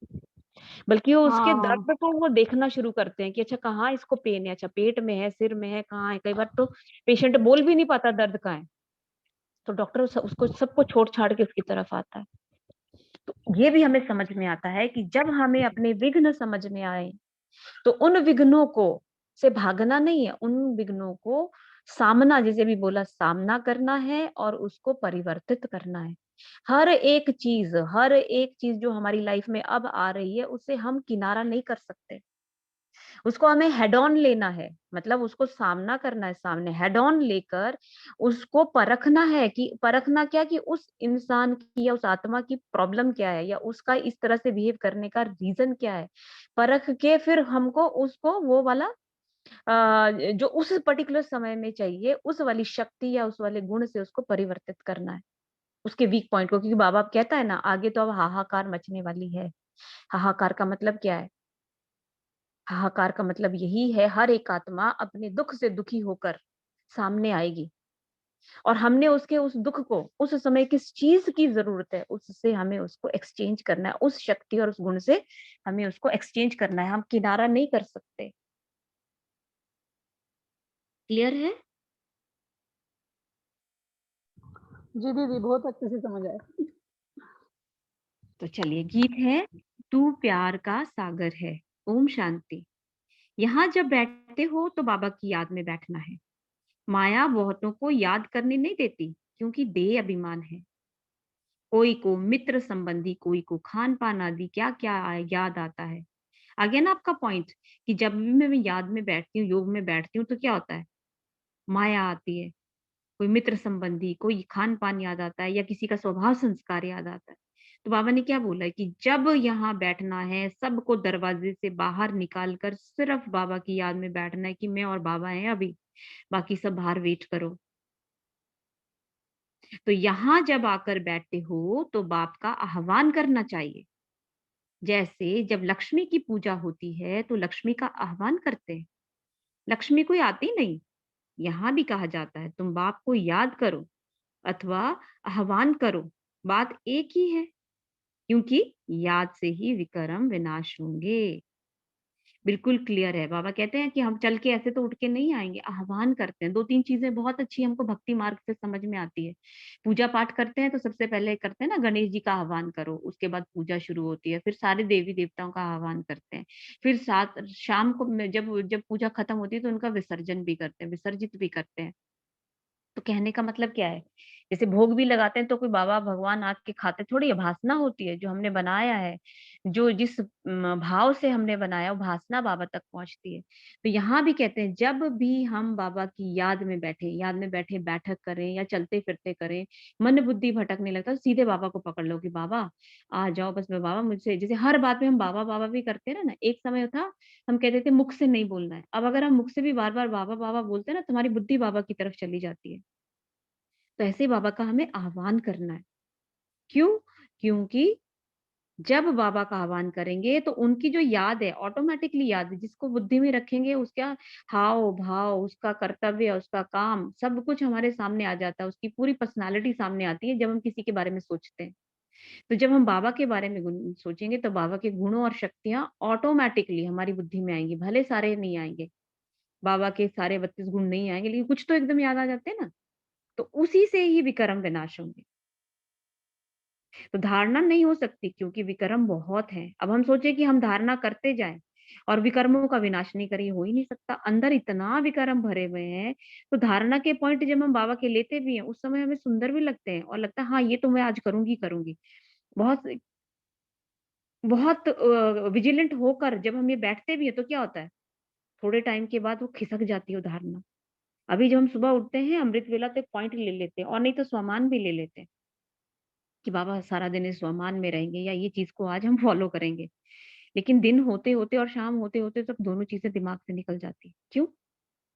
Speaker 1: बल्कि वो उसके
Speaker 6: हाँ,
Speaker 1: दर्द को वो देखना शुरू करते हैं कि अच्छा कहाँ इसको पेन है, अच्छा पेट में है, सिर में है, कहाँ है। कई बार तो पेशेंट बोल भी नहीं पाता दर्द कहाँ है, तो डॉक्टर उसको सबको छोड़ छाड़ के उसकी तरफ आता है। तो ये भी हमें समझ में आता है कि जब हमें अपने विघ्न समझ में आए, तो उन विघ्नों को से भागना नहीं है, उन विघ्नों को सामना, जैसे भी बोला, सामना करना है और उसको परिवर्तित करना है। हर एक चीज जो हमारी लाइफ में अब आ रही है उसे हम किनारा नहीं कर सकते, उसको हमें हेड ऑन लेना है, मतलब उसको सामना करना है, सामने हेड ऑन लेकर उसको परखना है। कि परखना क्या, कि उस इंसान की या उस आत्मा की प्रॉब्लम क्या है, या उसका इस तरह से बिहेव करने का रीजन क्या है, परख के फिर हमको उसको वो वाला जो उस पर्टिकुलर समय में चाहिए, उस वाली शक्ति या उस वाले गुण से उसको परिवर्तित करना है, उसके वीक पॉइंट को। क्योंकि बाबा कहता है ना, आगे तो अब हाहाकार मचने वाली है। हाहाकार का मतलब क्या है? हाहाकार का मतलब यही है, हर एक आत्मा अपने दुख से दुखी होकर सामने आएगी और हमने उसके उस दुख को उस समय किस चीज की जरूरत है उससे हमें उसको एक्सचेंज करना है, उस शक्ति और उस गुण से हमें उसको एक्सचेंज करना है। हम किनारा नहीं कर सकते। क्लियर है?
Speaker 6: जी दीदी, बहुत अच्छे से समझ आया।
Speaker 1: तो चलिए, गीत है तू प्यार का सागर है। ओम शांति। यहाँ जब बैठते हो तो बाबा की याद में बैठना है। माया बहुतों को याद करने नहीं देती क्योंकि देह अभिमान है। कोई को मित्र संबंधी, कोई को खान पान आदि क्या क्या याद आता है। आ गया ना आपका पॉइंट कि जब भी मैं याद में बैठती हूँ, योग में बैठती हूँ, तो क्या होता है, माया आती है। कोई मित्र संबंधी, कोई खान पान याद आता है या किसी का स्वभाव संस्कार याद आता है। तो बाबा ने क्या बोला है कि जब यहाँ बैठना है, सबको दरवाजे से बाहर निकाल कर सिर्फ बाबा की याद में बैठना है कि मैं और बाबा हैं अभी, बाकी सब बाहर वेट करो। तो यहाँ जब आकर बैठते हो तो बाप का आह्वान करना चाहिए। जैसे जब लक्ष्मी की पूजा होती है तो लक्ष्मी का आह्वान करते हैं। लक्ष्मी कोई आती नहीं। यहाँ भी कहा जाता है तुम बाप को याद करो अथवा आह्वान करो, बात एक ही है, क्योंकि याद से ही विकर्म विनाश होंगे। बिल्कुल क्लियर है। बाबा कहते हैं कि हम चल के ऐसे तो उठ के नहीं आएंगे, आह्वान करते हैं। 2-3 चीजें बहुत अच्छी हमको भक्ति मार्ग से समझ में आती है। पूजा पाठ करते हैं तो सबसे पहले करते हैं ना, गणेश जी का आह्वान करो, उसके बाद पूजा शुरू होती है, फिर सारे देवी देवताओं का आह्वान करते हैं, फिर साथ शाम को जब जब पूजा खत्म होती है तो उनका विसर्जन भी करते हैं, विसर्जित भी करते हैं। तो कहने का मतलब क्या है, जैसे भोग भी लगाते हैं तो कोई बाबा भगवान आके के खाते थोड़ी है, भासना होती है जो हमने बनाया है, जो जिस भाव से हमने बनाया वो भासना बाबा तक पहुंचती है। तो यहाँ भी कहते हैं जब भी हम बाबा की याद में बैठे बैठक करें या चलते फिरते करें, मन बुद्धि भटकने लगता है तो सीधे बाबा को पकड़ लो कि बाबा आ जाओ, बस मैं बाबा मुझसे, जैसे हर बात में हम बाबा बाबा भी करते रहे ना। एक समय था हम कहते थे मुख से नहीं बोलना है, अब अगर हम मुख से भी बार बार बाबा बाबा बोलते हैं ना, तुम्हारी बुद्धि बाबा की तरफ चली जाती है। तो ऐसे बाबा का हमें आह्वान करना है। क्यों? क्योंकि जब बाबा का आह्वान करेंगे तो उनकी जो याद है ऑटोमेटिकली याद है, जिसको बुद्धि में रखेंगे उसका हाव भाव, उसका कर्तव्य, उसका काम, सब कुछ हमारे सामने आ जाता है। उसकी पूरी पर्सनालिटी सामने आती है जब हम किसी के बारे में सोचते हैं। तो जब हम बाबा के बारे में सोचेंगे तो बाबा के गुणों और शक्तियां ऑटोमेटिकली हमारी बुद्धि में आएंगी। भले सारे नहीं आएंगे, बाबा के सारे 32 गुण नहीं आएंगे, लेकिन कुछ तो एकदम याद आ जाते हैं ना। तो उसी से ही विकर्म विनाश होंगे। तो धारणा नहीं हो सकती क्योंकि विकर्म बहुत है। अब हम सोचे कि हम धारणा करते जाएं और विकर्मों का विनाश नहीं करें, हो ही नहीं सकता। अंदर इतना विकर्म भरे हुए हैं। तो धारणा के पॉइंट जब हम बाबा के लेते भी हैं उस समय हमें सुंदर भी लगते हैं और लगता है हाँ ये तो मैं आज करूंगी करूंगी। बहुत बहुत विजिलेंट होकर जब हम ये बैठते भी है तो क्या होता है, थोड़े टाइम के बाद वो खिसक जाती है धारणा। अभी जब हम सुबह उठते हैं अमृत वेला तो एक पॉइंट ले लेते हैं और नहीं तो स्वमान भी ले लेते हैं कि बाबा सारा दिन इस स्वमान में रहेंगे या ये चीज को आज हम फॉलो करेंगे। लेकिन दिन होते होते और शाम होते होते तब दोनों चीजें दिमाग से निकल जाती है। क्यों?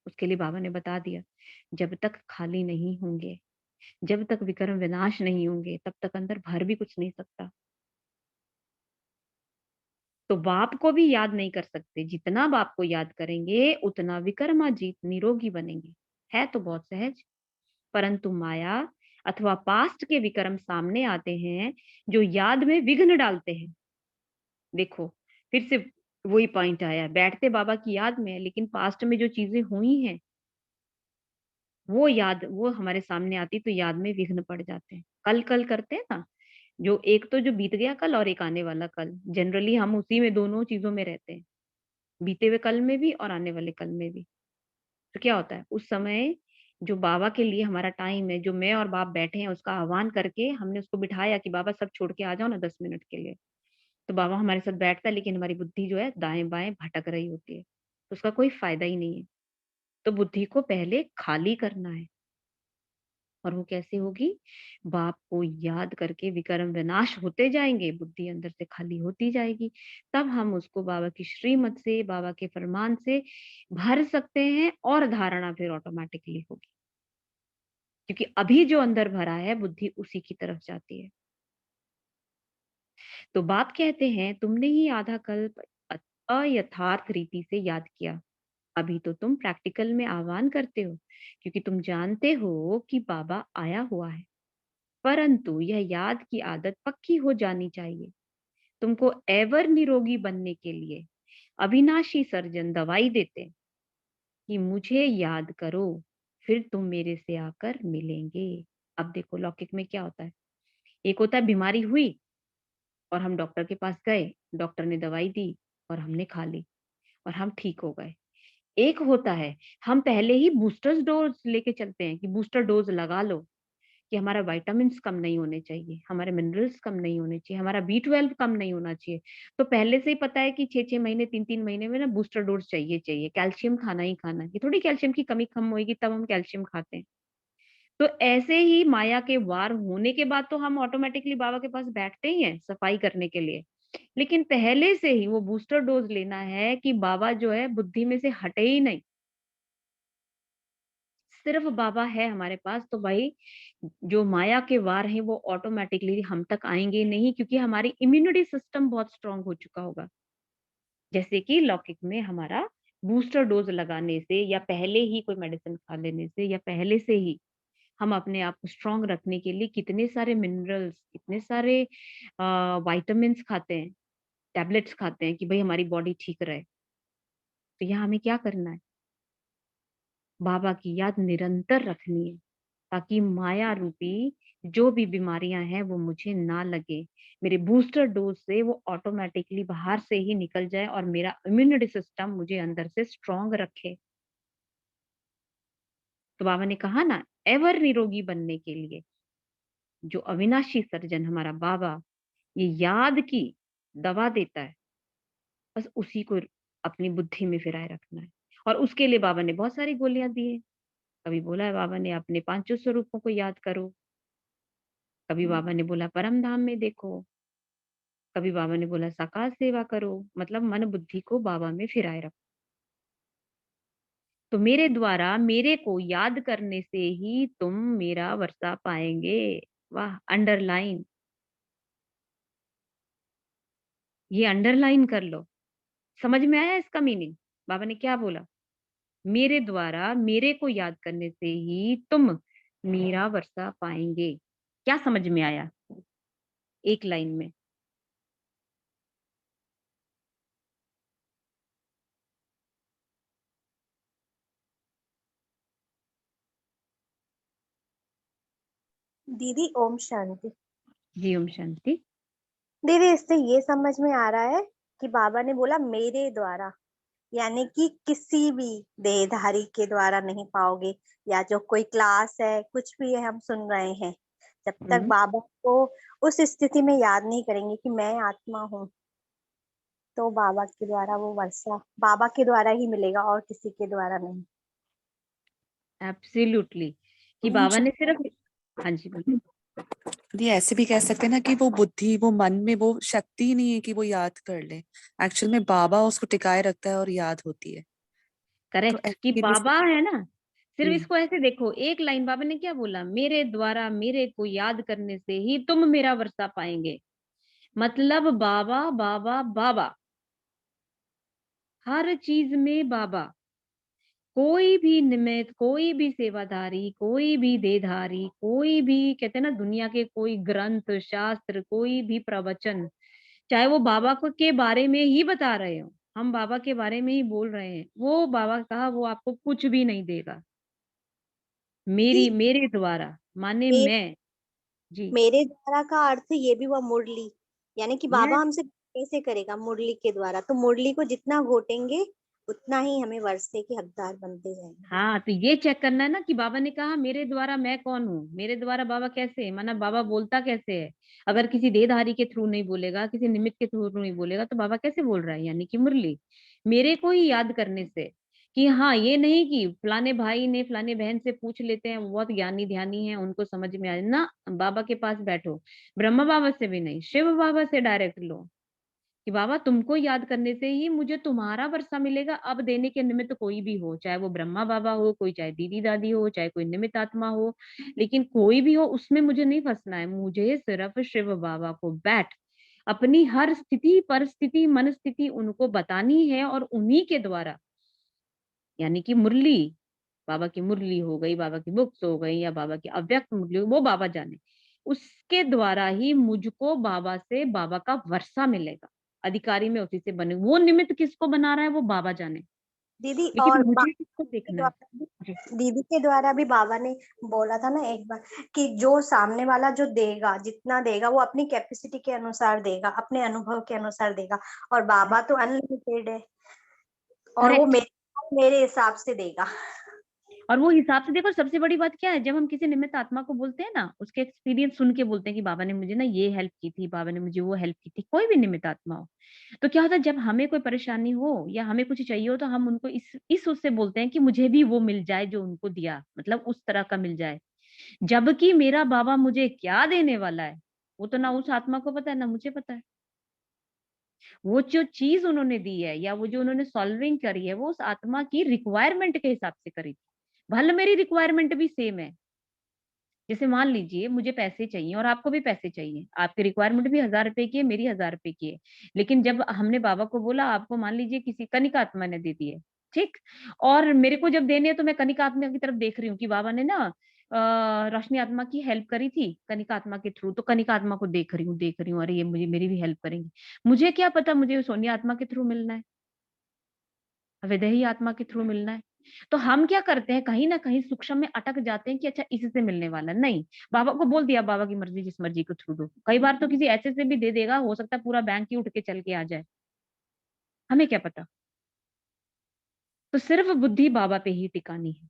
Speaker 1: उसके लिए बाबा ने बता दिया, जब तक खाली नहीं होंगे, जब तक विकर्म विनाश नहीं होंगे, तब तक अंदर भर भी कुछ नहीं सकता। तो बाप को भी याद नहीं कर सकते। जितना बाप को याद करेंगे उतना विकर्माजीत निरोगी बनेंगे। है तो बहुत सहज, परंतु माया अथवा पास्ट के विकर्म सामने आते हैं जो याद में विघ्न डालते हैं। देखो, फिर से वही पॉइंट आया, बैठते बाबा की याद में है लेकिन पास्ट में जो चीजें हुई हैं वो याद, वो हमारे सामने आती तो याद में विघ्न पड़ जाते हैं। कल कल करते हैं ना, जो एक तो जो बीत गया कल और एक आने वाला कल, जनरली हम उसी में दोनों चीजों में रहते हैं, बीते हुए कल में भी और आने वाले कल में भी। तो क्या होता है उस समय, जो बाबा के लिए हमारा टाइम है, जो मैं और बाप बैठे हैं उसका आह्वान करके हमने उसको बिठाया कि बाबा सब छोड़ के आ जाओ ना 10 मिनट के लिए। तो बाबा हमारे साथ बैठता है लेकिन हमारी बुद्धि जो है दाएं बाएं भटक रही होती है, तो उसका कोई फायदा ही नहीं है। तो बुद्धि को पहले खाली करना है। और वो कैसे होगी? बाप को याद करके विकर्म विनाश होते जाएंगे, बुद्धि अंदर से खाली होती जाएगी। तब हम उसको बाबा की श्रीमत से, बाबा के फरमान से भर सकते हैं और धारणा फिर ऑटोमेटिकली होगी। क्योंकि अभी जो अंदर भरा है बुद्धि उसी की तरफ जाती है। तो बाप कहते हैं तुमने ही आधा कल्प अयथार्थ रीति से याद किया। अभी तो तुम प्रैक्टिकल में आह्वान करते हो क्योंकि तुम जानते हो कि बाबा आया हुआ है, परंतु यह याद की आदत पक्की हो जानी चाहिए। तुमको एवर निरोगी बनने के लिए अविनाशी सर्जन दवाई देते हैं कि मुझे याद करो, फिर तुम मेरे से आकर मिलेंगे। अब देखो लौकिक में क्या होता है, एक होता है बीमारी हुई और हम डॉक्टर के पास गए, डॉक्टर ने दवाई दी और हमने खा ली और हम ठीक हो गए। एक होता है हम पहले ही बूस्टर डोज लेके चलते हैं कि बूस्टर डोज लगा लो, कि हमारा विटामिन्स कम नहीं होने चाहिए, हमारे मिनरल्स कम नहीं होने चाहिए, हमारा B12 कम नहीं होना चाहिए। तो पहले से ही पता है कि 6-6 महीने 3-3 महीने में ना बूस्टर डोज चाहिए चाहिए, कैल्शियम खाना ही खाना है। ये थोड़ी कैल्शियम की कमी कम होगी तब हम कैल्शियम खाते हैं। तो ऐसे ही माया के वार होने के बाद तो हम ऑटोमेटिकली बाबा के पास बैठते ही हैं सफाई करने के लिए, लेकिन पहले से ही वो बूस्टर डोज लेना है कि बाबा जो है बुद्धि में से हटे ही नहीं। सिर्फ बाबा है हमारे पास तो भाई जो माया के वार हैं वो ऑटोमेटिकली हम तक आएंगे नहीं, क्योंकि हमारी इम्यूनिटी सिस्टम बहुत स्ट्रांग हो चुका होगा। जैसे कि लौकिक में हमारा बूस्टर डोज लगाने से या पहले ही कोई मेडिसिन खा लेने से या पहले से ही हम अपने आप को स्ट्रांग रखने के लिए कितने सारे मिनरल्स, कितने सारे विटामिन्स खाते हैं, टैबलेट्स खाते हैं कि भाई हमारी बॉडी ठीक रहे। तो यहाँ हमें क्या करना है, बाबा की याद निरंतर रखनी है ताकि माया रूपी जो भी बीमारियां हैं वो मुझे ना लगे। मेरे बूस्टर डोज से वो ऑटोमेटिकली बाहर से ही निकल जाए और मेरा इम्यूनिटी सिस्टम मुझे अंदर से स्ट्रांग रखे। तो बाबा ने कहा ना, एवर निरोगी बनने के लिए जो अविनाशी सर्जन हमारा बाबा ये याद की दवा देता है, बस उसी को अपनी बुद्धि में फिराए रखना है। और उसके लिए बाबा ने बहुत सारी गोलियां दी है। कभी बोला है बाबा ने अपने पांचों स्वरूपों को याद करो, कभी बाबा ने बोला परम धाम में देखो, कभी बाबा ने बोला साकार सेवा करो, मतलब मन बुद्धि को बाबा में फिराए रखो। तो मेरे द्वारा मेरे को याद करने से ही तुम मेरा वर्षा पाएंगे। वाह, अंडरलाइन, ये अंडरलाइन कर लो। समझ में आया इसका मीनिंग? बाबा ने क्या बोला, मेरे द्वारा मेरे को याद करने से ही तुम मेरा वर्षा पाएंगे। क्या समझ में आया एक लाइन में?
Speaker 5: दीदी ओम शांति।
Speaker 1: जी ओम शांति।
Speaker 5: दीदी इससे ये समझ में आ रहा है कि बाबा ने बोला मेरे द्वारा, यानी कि किसी भी देहधारी के द्वारा नहीं पाओगे, या जो कोई क्लास है कुछ भी है हम सुन रहे हैं, जब तक बाबा को उस स्थिति में याद नहीं करेंगे कि मैं आत्मा हूँ, तो बाबा के द्वारा वो वर्षा बाबा के द्वारा ही मिलेगा और किसी के द्वारा नहीं।
Speaker 1: एब्सोल्युटली, कि बाबा ने सिर्फ, हाँ जी बोलिए।
Speaker 2: ये ऐसे भी कह सकते हैं ना कि वो बुद्धि, वो मन में वो शक्ति ही नहीं है कि वो याद कर ले। एक्चुअल में बाबा उसको टिकाए रखता है और याद होती है। तो
Speaker 1: करेक्ट,
Speaker 2: ऐसे
Speaker 1: कि
Speaker 2: भी नहीं
Speaker 1: बाबा है ना, सिर्फ
Speaker 2: जी।
Speaker 1: इसको ऐसे देखो, एक लाइन बाबा ने क्या बोला, मेरे द्वारा मेरे को याद करने से ही तुम मेरा वर्षा पाएंगे। मतलब बाबा बाबा बाबा, हर चीज में बाबा। कोई भी निमित्त, कोई भी सेवाधारी, कोई भी देधारी, कोई भी कहते हैं ना दुनिया के कोई ग्रंथ शास्त्र, कोई भी प्रवचन, चाहे वो बाबा को के बारे में ही बता रहे हो, हम बाबा के बारे में ही बोल रहे हैं, वो बाबा कहा वो आपको कुछ भी नहीं देगा।
Speaker 5: कि
Speaker 1: मेरे द्वारा माने
Speaker 5: मे,
Speaker 1: मैं। जी।
Speaker 5: मेरे द्वारा का अर्थ ये भी हुआ मुरली, यानी कि बाबा
Speaker 1: यस।
Speaker 5: हमसे कैसे करेगा, मुरली के द्वारा। तो मुरली को जितना घोटेंगे उतना ही हमें वर्षे के हकदार बनते जाएंगे।
Speaker 1: हाँ, तो ये चेक करना है ना कि बाबा ने कहा मेरे द्वारा मैं कौन हूँ, मेरे द्वारा बाबा कैसे है, माना बाबा बोलता कैसे है। अगर किसी देहधारी के थ्रू नहीं बोलेगा, किसी निमित्त के थ्रू नहीं बोलेगा, तो बाबा कैसे बोल रहा है, यानी कि मुरली मेरे को ही याद करने से। कि हाँ, ये नहीं कि फलाने भाई ने फलाने बहन से पूछ लेते हैं, वो बहुत ज्ञानी ध्यानी है, उनको समझ में आ ना, बाबा के पास बैठो, ब्रह्मा बाबा से भी नहीं, शिव बाबा से डायरेक्ट लो कि बाबा तुमको याद करने से ही मुझे तुम्हारा वर्षा मिलेगा। अब देने के निमित्त कोई भी हो, चाहे वो ब्रह्मा बाबा हो, कोई चाहे दीदी दादी हो, चाहे कोई निमित्त आत्मा हो, लेकिन कोई भी हो उसमें मुझे नहीं फंसना है, मुझे सिर्फ शिव बाबा को बैठ अपनी हर स्थिति परिस्थिति मनस्थिति उनको बतानी है, और उन्हीं के द्वारा, यानी कि मुरली, बाबा की मुरली हो गई, बाबा की बुक्स हो गई, या बाबा की अव्यक्त मुरली, वो बाबा जाने, उसके द्वारा ही मुझको बाबा से बाबा का वर्षा मिलेगा। अधिकारी में उसी से बने, वो निमित्त किसको बना रहा है वो बाबा जाने,
Speaker 5: दीदी
Speaker 1: लेकिन
Speaker 5: और
Speaker 1: मुझे किसको
Speaker 5: के
Speaker 1: देखना है।
Speaker 5: द्वारा
Speaker 1: जी।
Speaker 5: दीदी के द्वारा भी बाबा ने बोला था ना एक बार कि जो सामने वाला जो देगा, जितना देगा वो अपनी कैपेसिटी के अनुसार देगा, अपने अनुभव के अनुसार देगा, और बाबा तो अनलिमिटेड है और वो
Speaker 1: करेक्ट।
Speaker 5: मेरे हिसाब से देगा।
Speaker 1: और वो हिसाब से देखो, सबसे बड़ी बात क्या है, जब हम किसी निमित्त आत्मा को बोलते हैं ना, उसके एक्सपीरियंस सुन के बोलते हैं कि बाबा ने मुझे ना ये हेल्प की थी, बाबा ने मुझे वो हेल्प की थी, कोई भी निमित्त आत्मा हो, तो क्या होता है जब हमें कोई परेशानी हो या हमें कुछ चाहिए हो, तो हम उनको इस उससे बोलते हैं कि मुझे भी वो मिल जाए जो उनको दिया, मतलब उस तरह का मिल जाए। जबकि मेरा बाबा मुझे क्या देने वाला है वो तो ना उस आत्मा को पता है ना मुझे पता है। वो जो चीज उन्होंने दी है या वो जो उन्होंने सॉल्विंग करी है, वो उस आत्मा की रिक्वायरमेंट के हिसाब से करी थी। भले मेरी रिक्वायरमेंट भी सेम है। जैसे मान लीजिए मुझे पैसे चाहिए और आपको भी पैसे चाहिए, आपकी रिक्वायरमेंट भी 1000 रुपए की है, मेरी 1000 रुपए की है। लेकिन जब हमने बाबा को बोला, आपको मान लीजिए किसी कनिका आत्मा ने दे दिए, ठीक, और मेरे को जब देने हैं तो मैं कनिका आत्मा की तरफ देख रही हूँ कि बाबा ने ना रोशनी आत्मा की हेल्प करी थी कनिका आत्मा के थ्रू, तो कनिका आत्मा को देख रही हूँ, अरे ये मुझे मेरी भी हेल्प करेंगी। मुझे क्या पता मुझे सोनिया आत्मा के थ्रू मिलना है, वैदेही आत्मा के थ्रू मिलना है। तो हम क्या करते हैं, कहीं ना कहीं सूक्ष्म में अटक जाते हैं कि अच्छा इससे मिलने वाला नहीं, बाबा को बोल दिया, बाबा की मर्जी, जिस मर्जी को थ्रू दो। कई बार तो किसी ऐसे से भी दे देगा, हो सकता है पूरा बैंक ही उठ के चल के आ जाए, हमें क्या पता। तो सिर्फ बुद्धि बाबा पे ही टिकानी है,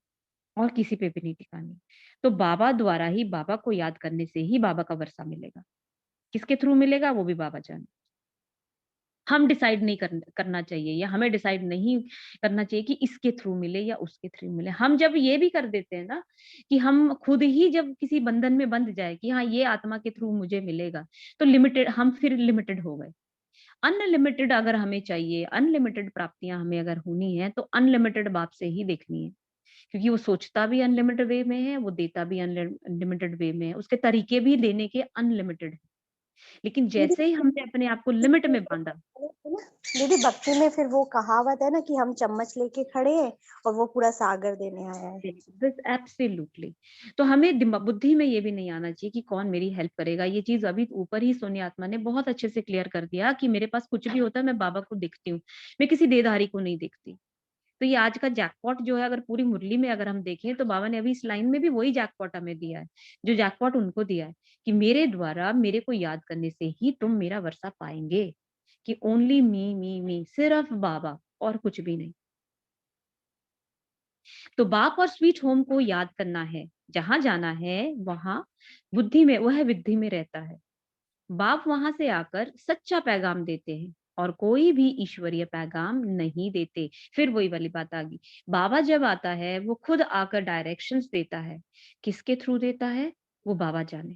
Speaker 1: और किसी पे भी नहीं टिकानी। तो बाबा द्वारा ही, बाबा को याद करने से ही बाबा का वर्षा मिलेगा। किसके थ्रू मिलेगा वो भी बाबा जाने। हम डिसाइड नहीं करना चाहिए, या हमें डिसाइड नहीं करना चाहिए कि इसके थ्रू मिले या उसके थ्रू मिले। हम जब ये भी कर देते हैं ना कि हम खुद ही जब किसी बंधन में बंध जाए कि हाँ ये आत्मा के थ्रू मुझे मिलेगा, तो लिमिटेड, हम फिर लिमिटेड हो गए। अनलिमिटेड अगर हमें चाहिए, अनलिमिटेड प्राप्तियां हमें अगर होनी है, तो अनलिमिटेड बाप से ही देखनी है, क्योंकि वो सोचता भी अनलिमिटेड वे में है, वो देता भी अनलिमिटेड वे में है, उसके तरीके भी देने के अनलिमिटेड है। लेकिन
Speaker 5: दीदी
Speaker 1: जैसे ही हमने अपने आप को लिमिट में बांधा,
Speaker 5: दीदी भक्ति में फिर वो कहावत है ना कि हम चम्मच लेके खड़े हैं और वो पूरा सागर देने आया है।
Speaker 1: This absolutely. तो हमें बुद्धि में ये भी नहीं आना चाहिए कि कौन मेरी हेल्प करेगा। ये चीज अभी ऊपर ही सोनी आत्मा ने बहुत अच्छे से क्लियर कर दिया कि मेरे पास कुछ भी होता है मैं बाबा को देखती हूँ, मैं किसी देधारी को नहीं देखती। तो ये आज का जैकपॉट जो है, अगर पूरी मुरली में अगर हम देखें, तो बाबा ने अभी इस लाइन में भी वही जैकपॉट हमें दिया है, जो जैकपॉट उनको दिया है कि मेरे द्वारा मेरे को याद करने से ही तुम मेरा वर्षा पाएंगे, कि ओनली मी, सिर्फ बाबा और कुछ भी नहीं। तो बाप और स्वीट होम को याद करना है, जहां जाना है वहां बुद्धि में, वह विद्धि में रहता है। बाप वहां से आकर सच्चा पैगाम देते हैं और कोई भी ईश्वरीय पैगाम नहीं देते। फिर वही वाली बात आ गई, बाबा जब आता है वो खुद आकर डायरेक्शंस देता है। किसके थ्रू देता है वो बाबा जाने,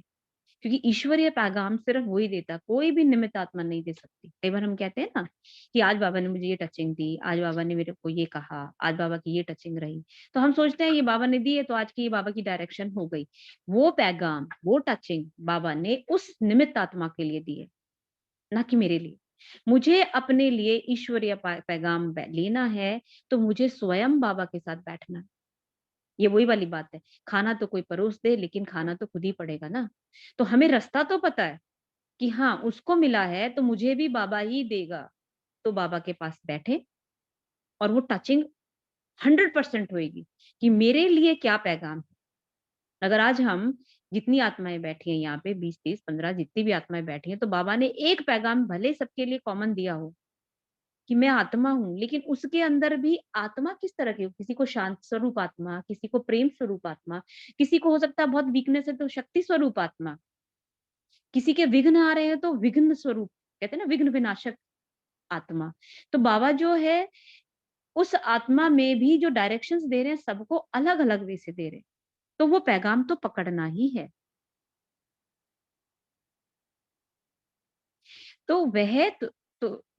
Speaker 1: क्योंकि ईश्वरीय पैगाम सिर्फ वही देता, कोई भी निमित्त आत्मा नहीं दे सकती। कई बार हम कहते हैं ना कि आज बाबा ने मुझे ये टचिंग दी, आज बाबा ने मेरे को ये कहा, आज बाबा की ये टचिंग रही, तो हम सोचते हैं ये बाबा ने दी है तो आज की ये बाबा की डायरेक्शन हो गई। वो पैगाम, वो टचिंग बाबा ने उस निमित्त आत्मा के लिए दी है, ना कि मेरे लिए। मुझे अपने लिए ईश्वरीय पैगाम लेना है, तो मुझे स्वयं बाबा के साथ बैठना है। ये वही वाली बात है, खाना तो कोई परोस दे लेकिन खाना तो खुद ही पड़ेगा ना। तो हमें रास्ता तो पता है कि हाँ उसको मिला है तो मुझे भी बाबा ही देगा, तो बाबा के पास बैठे और वो टचिंग 100% होएगी कि मेरे लिए क्या पैगाम है। अगर आज हम जितनी आत्माएं बैठी हैं यहाँ पे, 20 30 15 जितनी भी आत्माएं बैठी हैं, तो बाबा ने एक पैगाम भले सबके लिए कॉमन दिया हो कि मैं आत्मा हूँ, लेकिन उसके अंदर भी आत्मा किस तरह की हो, किसी को शांत स्वरूप आत्मा, किसी को प्रेम स्वरूप आत्मा, किसी को हो सकता है बहुत वीकनेस है तो शक्ति स्वरूप आत्मा, किसी के विघ्न आ रहे हैं तो विघ्न स्वरूप, कहते हैं ना विघ्न विनाशक आत्मा। तो बाबा जो है उस आत्मा में भी जो डायरेक्शंस दे रहे हैं सबको अलग अलग वे से दे रहे हैं, तो वो पैगाम तो पकड़ना ही है। तो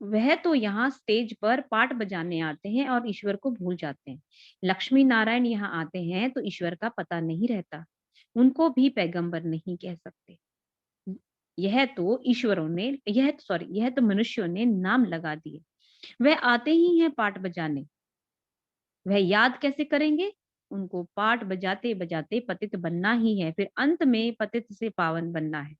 Speaker 1: वह तो यहाँ स्टेज पर पार्ट बजाने आते हैं और ईश्वर को भूल जाते हैं। लक्ष्मी नारायण यहाँ आते हैं तो ईश्वर का पता नहीं रहता, उनको भी पैगंबर नहीं कह सकते। यह तो ईश्वरों ने यह तो मनुष्यों ने नाम लगा दिए। वह आते ही हैं पाठ बजाने, वह याद कैसे करेंगे? उनको पाठ बजाते बजाते पतित बनना ही है, फिर अंत में पतित से पावन बनना है।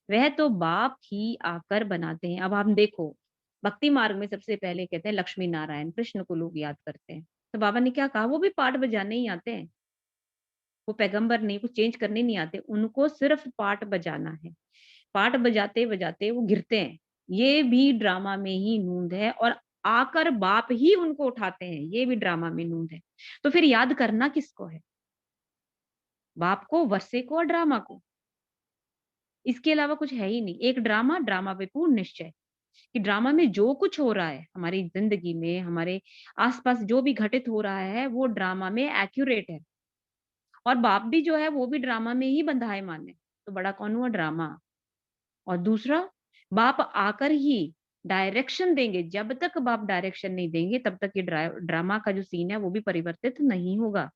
Speaker 1: वह तो बाप ही आकर बनाते हैं। अब हम देखो, भक्ति मार्ग में सबसे पहले कहते हैं लक्ष्मी नारायण कृष्ण को लोग याद करते हैं। तो बाबा ने क्या कहा? वो भी पाठ बजाने ही आते हैं, वो पैगंबर नहीं, कुछ चेंज करने नहीं आते, उनको सिर्फ पाठ बजाना है। पाठ बजाते बजाते वो गिरते हैं, ये भी ड्रामा में ही नूंद है, और आकर बाप ही उनको उठाते हैं, ये भी ड्रामा में नूंद है। तो फिर याद करना किसको है? बाप को, वर्षे को और ड्रामा को। इसके अलावा कुछ है ही नहीं। एक ड्रामा, ड्रामा पे पूर्ण निश्चय कि ड्रामा में जो कुछ हो रहा है हमारी जिंदगी में, हमारे आसपास जो भी घटित हो रहा है, वो ड्रामा में एक्यूरेट है। और बाप भी जो है वो भी ड्रामा में ही बंधायमान है। तो बड़ा कौन हुआ? ड्रामा। और दूसरा, बाप आकर ही डायरेक्शन देंगे। जब तक बाप डायरेक्शन नहीं देंगे तब तक ये ड्रामा का जो सीन है वो भी परिवर्तित नहीं होगा।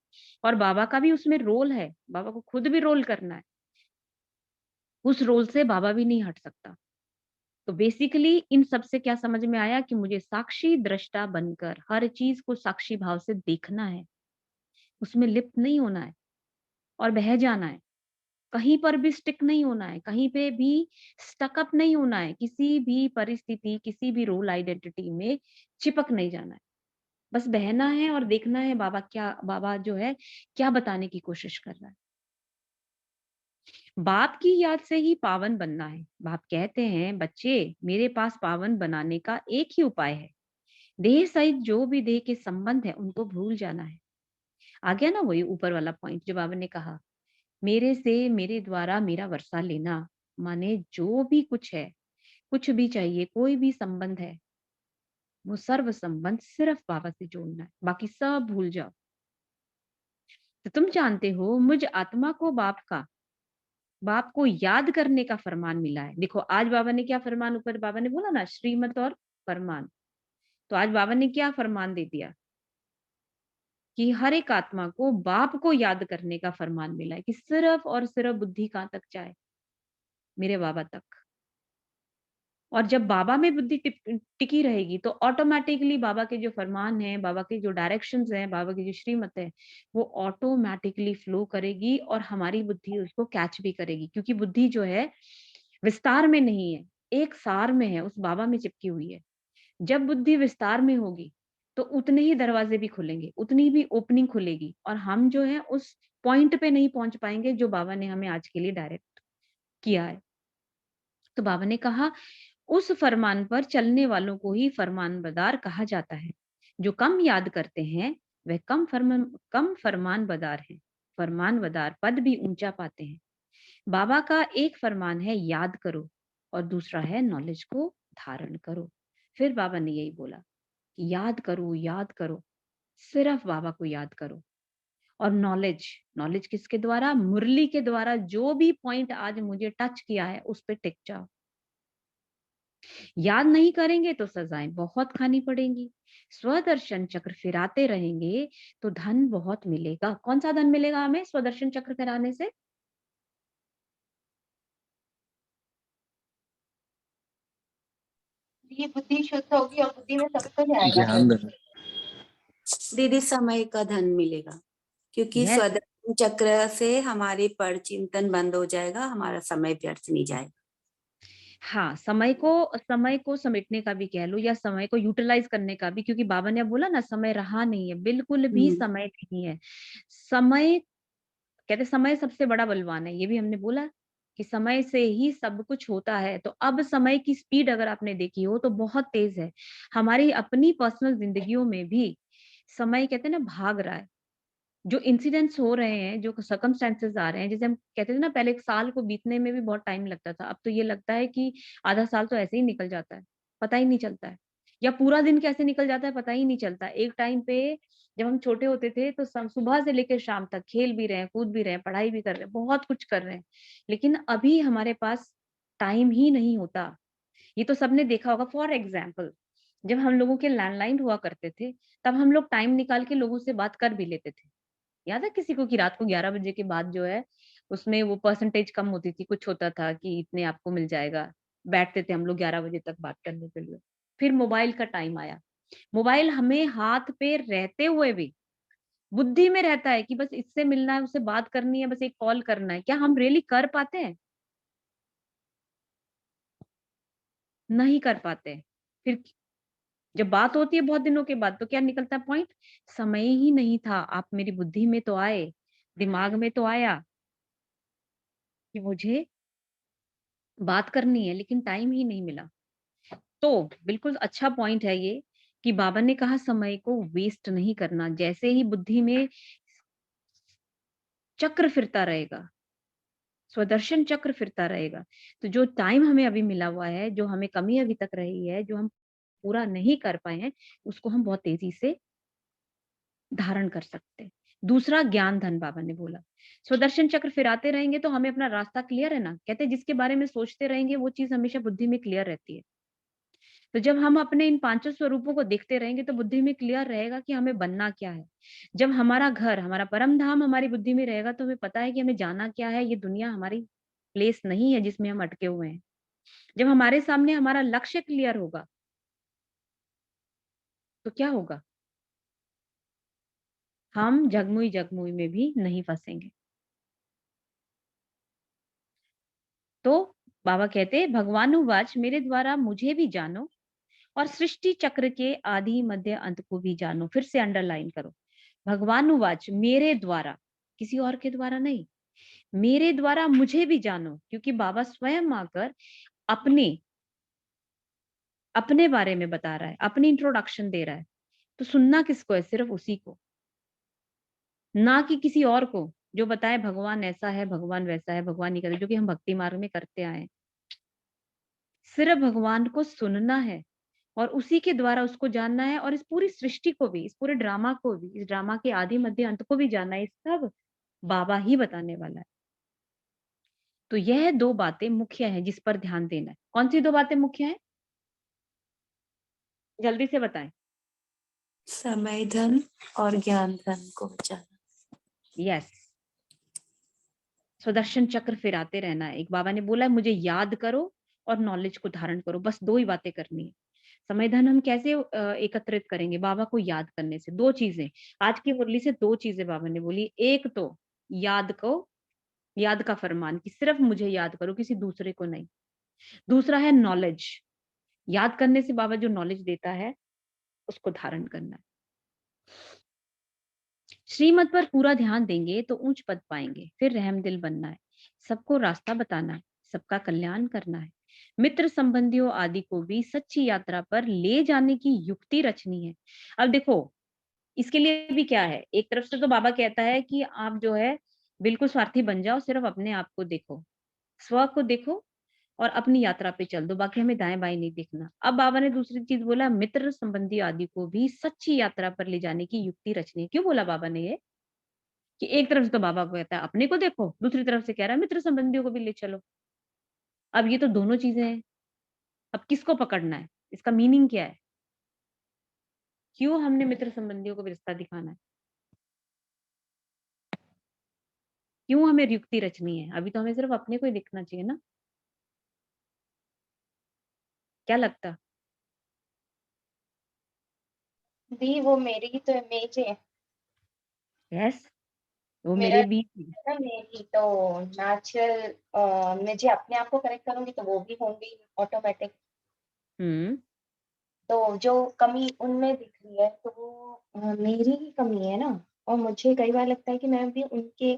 Speaker 1: और बाबा का भी उसमें रोल है, बाबा को खुद भी रोल करना है, उस रोल से बाबा भी नहीं हट सकता। तो बेसिकली इन सब से क्या समझ में आया कि मुझे साक्षी दृष्टा बनकर हर चीज को साक्षी भाव से देखना है, उसमें लिप्त नहीं होना है और बह जाना है। कहीं पर भी स्टिक नहीं होना है, कहीं पे भी स्टक अप नहीं होना है, किसी भी परिस्थिति, किसी भी रोल आइडेंटिटी में चिपक नहीं जाना है। बस बहना है और देखना है बाबा जो है क्या बताने की कोशिश कर रहा है। बाप की याद से ही पावन बनना है। बाप कहते हैं, बच्चे मेरे पास पावन बनाने का एक ही उपाय है, देह सहित जो भी देह के संबंध है उनको भूल जाना है। आ गया ना वही ऊपर वाला पॉइंट जो बाबा ने कहा, मेरे से, मेरे द्वारा मेरा वर्षा लेना, माने जो भी कुछ है, कुछ भी चाहिए, कोई भी संबंध है, वो सर्व संबंध सिर्फ बाबा से जोड़ना है, बाकी सब भूल जाओ। तो तुम जानते हो मुझ आत्मा को बाप को याद करने का फरमान मिला है। देखो आज बाबा ने क्या फरमान, ऊपर बाबा ने बोला ना श्रीमत और फरमान, तो आज बाबा ने क्या फरमान दे दिया कि हर एक आत्मा को बाप को याद करने का फरमान मिला है कि सिर्फ और सिर्फ बुद्धि कहाँ तक जाए? मेरे बाबा तक। और जब बाबा में बुद्धि टिकी रहेगी तो ऑटोमेटिकली बाबा के जो फरमान है, बाबा के जो डायरेक्शंस हैं, बाबा की जो श्रीमत है, वो ऑटोमेटिकली फ्लो करेगी और हमारी बुद्धि उसको कैच भी करेगी। क्योंकि बुद्धि जो है विस्तार में नहीं है, एक सार में है, उस बाबा में चिपकी हुई है। जब बुद्धि विस्तार में होगी तो उतने ही दरवाजे भी खुलेंगे, उतनी भी ओपनिंग खुलेगी, और हम जो है उस पॉइंट पे नहीं पहुंच पाएंगे जो बाबा ने हमें आज के लिए डायरेक्ट किया है। तो बाबा ने कहा उस फरमान पर चलने वालों को ही फरमानबरदार कहा जाता है। जो कम याद करते हैं वह कम फरमानबरदार हैं। फरमानबरदार पद भी ऊंचा पाते हैं। बाबा का एक फरमान है याद करो, और दूसरा है नॉलेज को धारण करो। फिर बाबा ने यही बोला कि याद करो, याद करो, सिर्फ बाबा को याद करो। और नॉलेज, नॉलेज किसके द्वारा? मुरली के द्वारा। जो भी पॉइंट आज मुझे टच किया है उस पे टिक जाओ। याद नहीं करेंगे तो सजाएं बहुत खानी पड़ेंगी। स्वदर्शन चक्र फिराते रहेंगे तो धन बहुत मिलेगा। कौन सा धन मिलेगा हमें स्वदर्शन चक्र फिराने से?
Speaker 3: ये बुद्धि शुद्ध होगी और बुद्धि में सब कुछ आएगा।
Speaker 7: ध्यान देना।
Speaker 8: दीदी समय का धन मिलेगा, क्योंकि
Speaker 1: Yes.
Speaker 8: स्वदर्शन चक्र से हमारी पर चिंतन बंद हो जाएगा, हमारा समय व्यर्थ नहीं जाएगा।
Speaker 1: हाँ, समय को समेटने का भी कह लो, या समय को यूटिलाइज करने का भी, क्योंकि बाबा ने अब बोला ना समय रहा नहीं है, बिल्कुल भी समय नहीं है। समय, कहते समय सबसे बड़ा बलवान है, ये भी हमने बोला कि समय से ही सब कुछ होता है। तो अब समय की स्पीड अगर आपने देखी हो तो बहुत तेज है। हमारी अपनी पर्सनल जिंदगियों में भी समय कहते हैं ना भाग रहा है। जो इंसिडेंट्स हो रहे हैं, जो सर्कमस्टेंसेस आ रहे हैं, जैसे हम कहते थे ना पहले एक साल को बीतने में भी बहुत टाइम लगता था, अब तो ये लगता है कि आधा साल तो ऐसे ही निकल जाता है, पता ही नहीं चलता है। या पूरा दिन कैसे निकल जाता है पता ही नहीं चलता। एक टाइम पे जब हम छोटे होते थे तो सुबह से लेकर शाम तक खेल भी रहे हैं, कूद भी रहे हैं, पढ़ाई भी कर रहे हैं, बहुत कुछ कर रहे हैं, लेकिन अभी हमारे पास टाइम ही नहीं होता। ये तो सबने देखा होगा। फॉर एग्जाम्पल, जब हम लोगों के लैंडलाइन हुआ करते थे तब हम लोग टाइम निकाल के लोगों से बात कर भी लेते थे। याद है किसी को कि रात को 11 बजे के बाद जो है उसमें वो परसेंटेज कम होती थी, कुछ होता था कि इतने आपको मिल जाएगा। बैठते थे हम लोग 11 बजे तक बात करने के लिए। फिर मोबाइल का टाइम आया। मोबाइल हमें हाथ पे रहते हुए भी बुद्धि में रहता है कि बस इससे मिलना है, उससे बात करनी है, बस एक कॉल करना है। क्या हम रियली कर पाते हैं? नहीं कर पाते। फिर जब बात होती है बहुत दिनों के बाद तो क्या निकलता है पॉइंट? समय ही नहीं था। आप मेरी बुद्धि में तो आए, दिमाग में तो आया कि मुझे बात करनी है, लेकिन टाइम ही नहीं मिला। तो बिल्कुल अच्छा पॉइंट है ये कि बाबा ने कहा समय को वेस्ट नहीं करना। जैसे ही बुद्धि में चक्र फिरता रहेगा, स्वदर्शन चक्र फिरता रहेगा, तो जो टाइम हमें अभी मिला हुआ है, जो हमें कमी अभी तक रही है, जो हम पूरा नहीं कर पाए हैं, उसको हम बहुत तेजी से धारण कर सकते हैं। दूसरा ज्ञान धन, बाबा ने बोला स्वदर्शन चक्र फिराते रहेंगे तो हमें अपना रास्ता क्लियर है ना। कहते हैं जिसके बारे में सोचते रहेंगे वो चीज हमेशा बुद्धि में क्लियर रहती है। तो जब हम अपने इन पांचों स्वरूपों को देखते रहेंगे तो बुद्धि में क्लियर रहेगा कि हमें बनना क्या है। जब हमारा घर, हमारा परम धाम हमारी बुद्धि में रहेगा तो हमें पता है कि हमें जाना क्या है। ये दुनिया हमारी प्लेस नहीं है जिसमें हम अटके हुए हैं। जब हमारे सामने हमारा लक्ष्य क्लियर होगा तो क्या होगा? हम जगमुई जगमुई में भी नहीं फंसेंगे। तो बाबा कहते हैं भगवानुवाच मेरे द्वारा मुझे भी जानो और सृष्टि चक्र के आदि मध्य अंत को भी जानो। फिर से अंडरलाइन करो, भगवानुवाच मेरे द्वारा, किसी और के द्वारा नहीं, मेरे द्वारा मुझे भी जानो। क्योंकि बाबा स्वयं आकर अपने अपने बारे में बता रहा है, अपनी इंट्रोडक्शन दे रहा है। तो सुनना किसको है? सिर्फ उसी को, ना कि किसी और को जो बताए भगवान ऐसा है, भगवान वैसा है, भगवान नहीं करते, जो कि हम भक्ति मार्ग में करते आए हैं। सिर्फ भगवान को सुनना है और उसी के द्वारा उसको जानना है। और इस पूरी सृष्टि को भी, इस पूरे ड्रामा को भी, इस ड्रामा के आदि मध्य अंत को भी जानना है। सब बाबा ही बताने वाला है। तो यह दो बातें मुख्य हैं जिस पर ध्यान देना है। कौन सी दो बातें मुख्य हैं? जल्दी से बताएं।
Speaker 8: समय धन और ज्ञान धन को बचाना।
Speaker 1: यस, स्वदर्शन चक्र फिराते रहना है। एक बाबा ने बोला है मुझे याद करो और नॉलेज को धारण करो। बस दो ही बातें करनी है। समय धन हम कैसे एकत्रित करेंगे? बाबा को याद करने से। दो चीजें आज की मुरली से, दो चीजें बाबा ने बोली। एक तो याद को, याद का फरमान कि सिर्फ मुझे याद करो, किसी दूसरे को नहीं। दूसरा है नॉलेज। याद करने से बाबा जो नॉलेज देता है उसको धारण करना है। श्रीमत पर पूरा ध्यान देंगे तो ऊंच पद पाएंगे। फिर रहम दिल बनना है, सबको रास्ता बताना है, सबका कल्याण करना है। मित्र संबंधियों आदि को भी सच्ची यात्रा पर ले जाने की युक्ति रचनी है। अब देखो, इसके लिए भी क्या है? एक तरफ से तो बाबा कहता है कि आप जो है बिल्कुल स्वार्थी बन जाओ, सिर्फ अपने आप को देखो, स्व को देखो और अपनी यात्रा पे चल दो, बाकी हमें दाएं बाएं नहीं देखना। अब बाबा ने दूसरी चीज बोला, मित्र संबंधी आदि को भी सच्ची यात्रा पर ले जाने की युक्ति रचनी है। क्यों बोला बाबा ने ये? कि एक तरफ से तो बाबा को कहता है अपने को देखो, दूसरी तरफ से कह रहा है मित्र संबंधियों को भी ले चलो। अब ये तो दोनों चीजें हैं। अब किसको पकड़ना है? इसका मीनिंग क्या है? क्यों हमने मित्र संबंधियों को भी रास्ता दिखाना है? क्यों हमें युक्ति रचनी है? अभी तो हमें सिर्फ अपने को ही देखना चाहिए ना। क्या लगता?
Speaker 3: दी वो मेरी ही तो इमेज है।
Speaker 1: यस, वो
Speaker 3: मेरा
Speaker 1: मेरे बीच में।
Speaker 3: है ना, मेरी तो नेचुरल, मुझे अपने आप को करेक्ट करूंगी तो वो भी होंगी ऑटोमेटिक।
Speaker 1: हम्म,
Speaker 3: तो जो कमी उनमें दिख रही है तो वो मेरी ही कमी है ना। और मुझे कई बार लगता है कि मैं भी उनके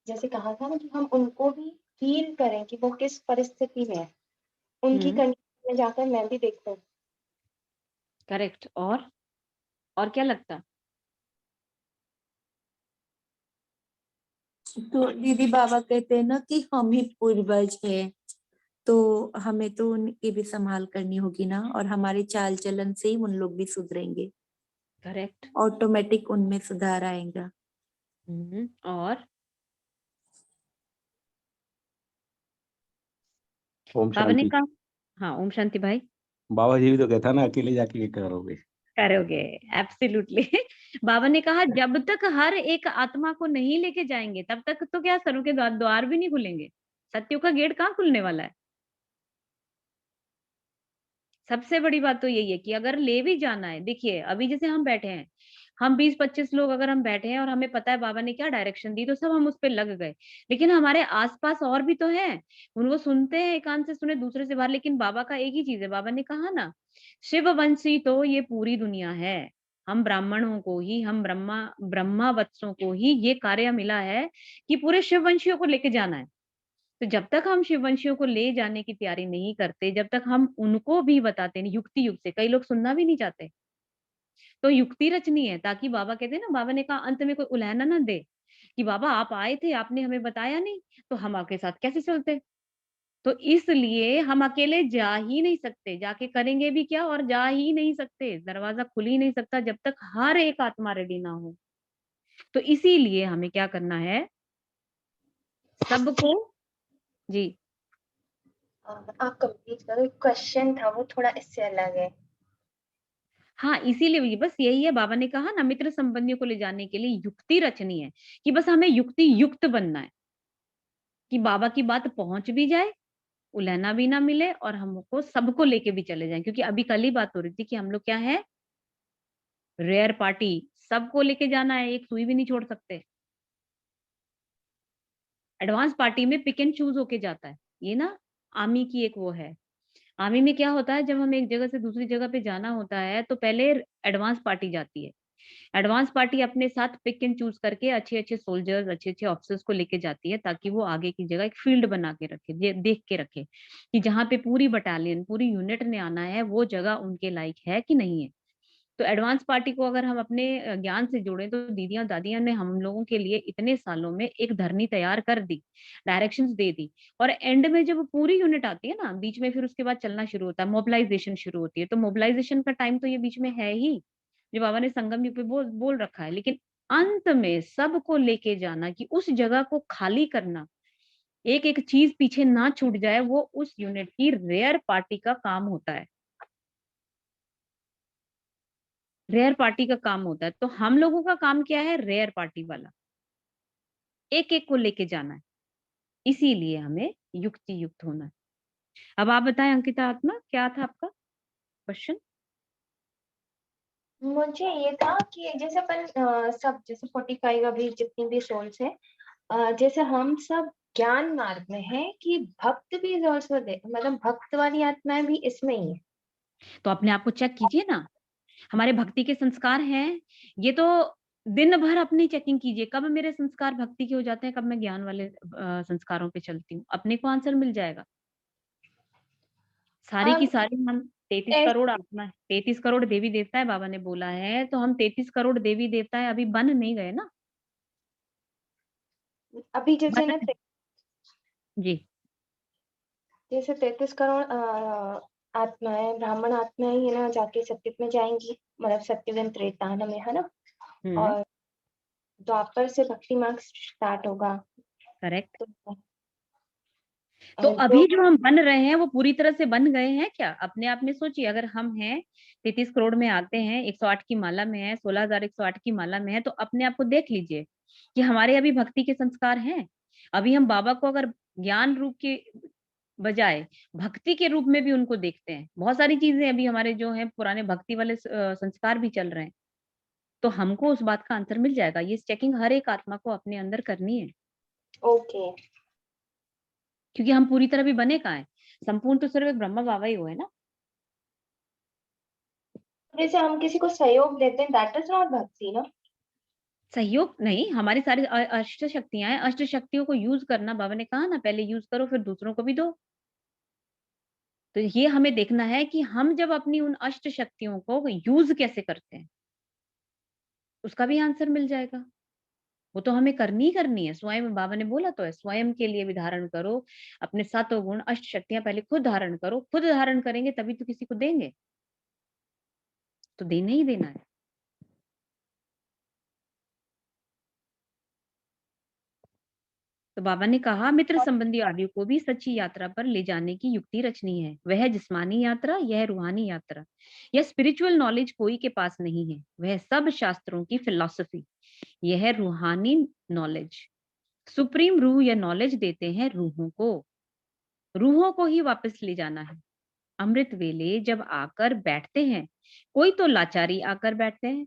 Speaker 3: जैसे कहा था ना कि हम उनको भी फील करें कि वो किस परिस्थिति में है, उनकी
Speaker 1: हम्म,
Speaker 3: कंडीशन में जाकर मैं भी देखूं।
Speaker 1: करेक्ट। और क्या लगता?
Speaker 8: तो दीदी बाबा कहते हैं ना कि हम ही पूर्वज हैं, तो हमें तो उनकी भी संभाल करनी होगी ना, और हमारे चाल चलन से ही उन लोग भी सुधरेंगे,
Speaker 1: करेक्ट।
Speaker 8: ऑटोमेटिक उनमें सुधार आएगा।
Speaker 1: और
Speaker 7: ओम
Speaker 1: बाबा ने
Speaker 7: शांति।
Speaker 1: कहा, हाँ ओम शांति भाई।
Speaker 7: बाबा जी भी तो कहता ना अकेले जाके क्या करोगे।
Speaker 1: करोगे, एब्सोल्युटली। बाबा ने कहा जब तक हर एक आत्मा को नहीं लेके जाएंगे तब तक तो क्या स्वर्ग के द्वार भी नहीं खुलेंगे, सत्यों का गेट कहाँ खुलने वाला है। सबसे बड़ी बात तो यही है कि अगर ले भी जाना है, देखिए अभी जैसे हम बैठे हैं, हम 20-25 लोग अगर हम बैठे हैं और हमें पता है बाबा ने क्या डायरेक्शन दी तो सब हम उस पे लग गए, लेकिन हमारे आसपास और भी तो हैं, उनको सुनते हैं, एक कान से सुने दूसरे से बाहर, लेकिन बाबा का एक ही चीज है, बाबा ने कहा ना शिववंशी तो ये पूरी दुनिया है, हम ब्राह्मणों को ही, हम ब्रह्मा वत्सों को ही ये कार्य मिला है कि पूरे शिववंशियों को लेके जाना है। तो जब तक हम शिववंशियों को ले जाने की तैयारी नहीं करते, जब तक हम उनको भी बताते नहीं युक्ति युग से, कई लोग सुनना भी नहीं चाहते, तो युक्ति रचनी है ताकि बाबा कहते हैं ना, बाबा ने कहा अंत में कोई उलहना ना दे कि बाबा आप आए थे, आपने हमें बताया नहीं, तो हम आपके साथ कैसे चलते। तो इसलिए हम अकेले जा ही नहीं सकते, जाके करेंगे भी क्या और जा ही नहीं सकते, दरवाजा खुल ही नहीं सकता जब तक हर एक आत्मा रेडी ना हो। तो इसीलिए हमें क्या करना है, सबको। जी
Speaker 3: आप कंप्लीट करो, क्वेश्चन था वो थोड़ा इससे अलग है।
Speaker 1: हाँ, इसीलिए भी बस यही है, बाबा ने कहा ना मित्र संबंधियों को ले जाने के लिए युक्ति रचनी है, कि बस हमें युक्ति युक्त बनना है कि बाबा की बात पहुंच भी जाए, उलहना भी ना मिले और हमको सबको लेके भी चले जाएं, क्योंकि अभी कल ही बात हो रही थी कि हम लोग क्या है, रेयर पार्टी, सबको लेके जाना है, एक सुई भी नहीं छोड़ सकते। एडवांस पार्टी में पिक एंड चूज होके जाता है, ये ना आर्मी की एक वो है। आर्मी में क्या होता है, जब हमें एक जगह से दूसरी जगह पे जाना होता है तो पहले एडवांस पार्टी जाती है, एडवांस पार्टी अपने साथ पिक एंड चूज करके अच्छे अच्छे सोल्जर्स, अच्छे अच्छे ऑफिसर्स को लेके जाती है, ताकि वो आगे की जगह एक फील्ड बना के रखे, देख के रखे कि जहाँ पे पूरी बटालियन, पूरी यूनिट ने आना है वो जगह उनके लायक है कि नहीं है। तो एडवांस पार्टी को अगर हम अपने ज्ञान से जोड़ें तो दीदियां दादियां ने हम लोगों के लिए इतने सालों में एक धरनी तैयार कर दी, डायरेक्शंस दे दी, और एंड में जब पूरी यूनिट आती है ना बीच में, फिर उसके बाद चलना शुरू होता है, मोबिलाइजेशन शुरू होती है। तो मोबिलाइजेशन का टाइम तो ये बीच में है ही, जो बाबा ने संगम युग पे बोल रखा है, लेकिन अंत में सबको लेके जाना कि उस जगह को खाली करना, एक एक चीज पीछे ना छूट जाए, वो उस यूनिट की रेयर पार्टी का काम होता है, रेयर पार्टी का काम होता है। तो हम लोगों का काम क्या है, रेयर पार्टी वाला, एक एक को लेके जाना है, इसीलिए हमें युक्ति युक्त होना है। अब आप बताएं अंकिता आत्मा, क्या था आपका क्वेश्चन।
Speaker 3: मुझे ये था कि जैसे अपन सब जैसे 45 अभी जितनी भी सोल्स है, जैसे हम सब ज्ञान मार्ग में है कि भक्त भी is also there, मतलब भक्त वाली आत्माएं भी इसमें ही है।
Speaker 1: तो अपने आप को चेक कीजिए ना, हमारे भक्ति के संस्कार हैं, ये तो दिन भर अपनी चेकिंग कीजिए, कब मेरे संस्कार भक्ति के हो जाते हैं, कब मैं ज्ञान वाले संस्कारों पे चलती हूँ, अपने को आंसर मिल जाएगा। सारी की
Speaker 3: अब
Speaker 1: सारी हम 33 करोड़ आत्मा है, 33 करोड़ देवी देवता है, बाबा ने बोला है, तो हम 33 करोड़ देवी देवता है, अभी बन नहीं गए ना,
Speaker 3: अभी जैसे
Speaker 1: बन
Speaker 3: ना
Speaker 1: जी।
Speaker 3: जैसे 33 करोड़ आत्माएं, ब्राह्मण आत्माएं ही है ना, जाके सत्युग में जाएंगी, मतलब सत्युगन त्रेतान में, है ना।
Speaker 1: हम्म,
Speaker 3: और द्वापर से भक्ति मार्ग स्टार्ट होगा।
Speaker 1: करेक्ट।
Speaker 3: तो
Speaker 1: तो
Speaker 3: जो
Speaker 1: अभी जो हम बन रहे हैं वो पूरी तरह से बन गए हैं क्या, अपने आप में सोचिए, अगर हम हैं 33 करोड़ में आते हैं, 108 की माला में है, 16,108 की माला में है, तो अपने आप को देख लीजिए कि हमारे अभी भक्ति के संस्कार हैं। अभी हम बाबा को अगर ज्ञान रूप के बजाय भक्ति के रूप में भी उनको देखते हैं, बहुत सारी चीजें अभी हमारे जो है पुराने भक्ति वाले संस्कार भी चल रहे हैं, तो हमको उस बात का आंसर मिल जाएगा। ये चेकिंग हर एक आत्मा को अपने अंदर करनी है,
Speaker 3: ओके।
Speaker 1: क्योंकि हम पूरी तरह भी बने कहाँ हैं, संपूर्ण तो सिर्फ एक ब्रह्मा बाबा ही हुए ना।
Speaker 3: जैसे हम किसी को सहयोग देते हैं, दैट इज नॉट भक्ति ना।
Speaker 1: सहयोग नहीं, हमारी सारी अष्ट शक्तियां हैं, अष्ट शक्तियों को यूज करना, बाबा ने कहा ना पहले यूज करो फिर दूसरों को भी दो। तो ये हमें देखना है कि हम जब अपनी उन अष्ट शक्तियों को यूज कैसे करते हैं, उसका भी आंसर मिल जाएगा। वो तो हमें करनी ही करनी है, स्वयं बाबा ने बोला तो है, स्वयं के लिए भी धारण करो अपने सातों गुण अष्ट शक्तियां, पहले खुद धारण करो, खुद धारण करेंगे तभी तो किसी को देंगे, तो देना ही देना है। तो बाबा ने कहा मित्र संबंधी आदियों को भी सच्ची यात्रा पर ले जाने की युक्ति रचनी है। वह जिस्मानी यात्रा, यह रूहानी यात्रा। यह स्पिरिचुअल नॉलेज कोई के पास नहीं है, वह सब शास्त्रों की फिलॉसफी। यह रूहानी नॉलेज, सुप्रीम रूह यह नॉलेज देते हैं रूहों को। रूहों को ही वापस ले जाना है। अमृत वेले जब आकर बैठते हैं, कोई तो लाचारी आकर बैठते हैं,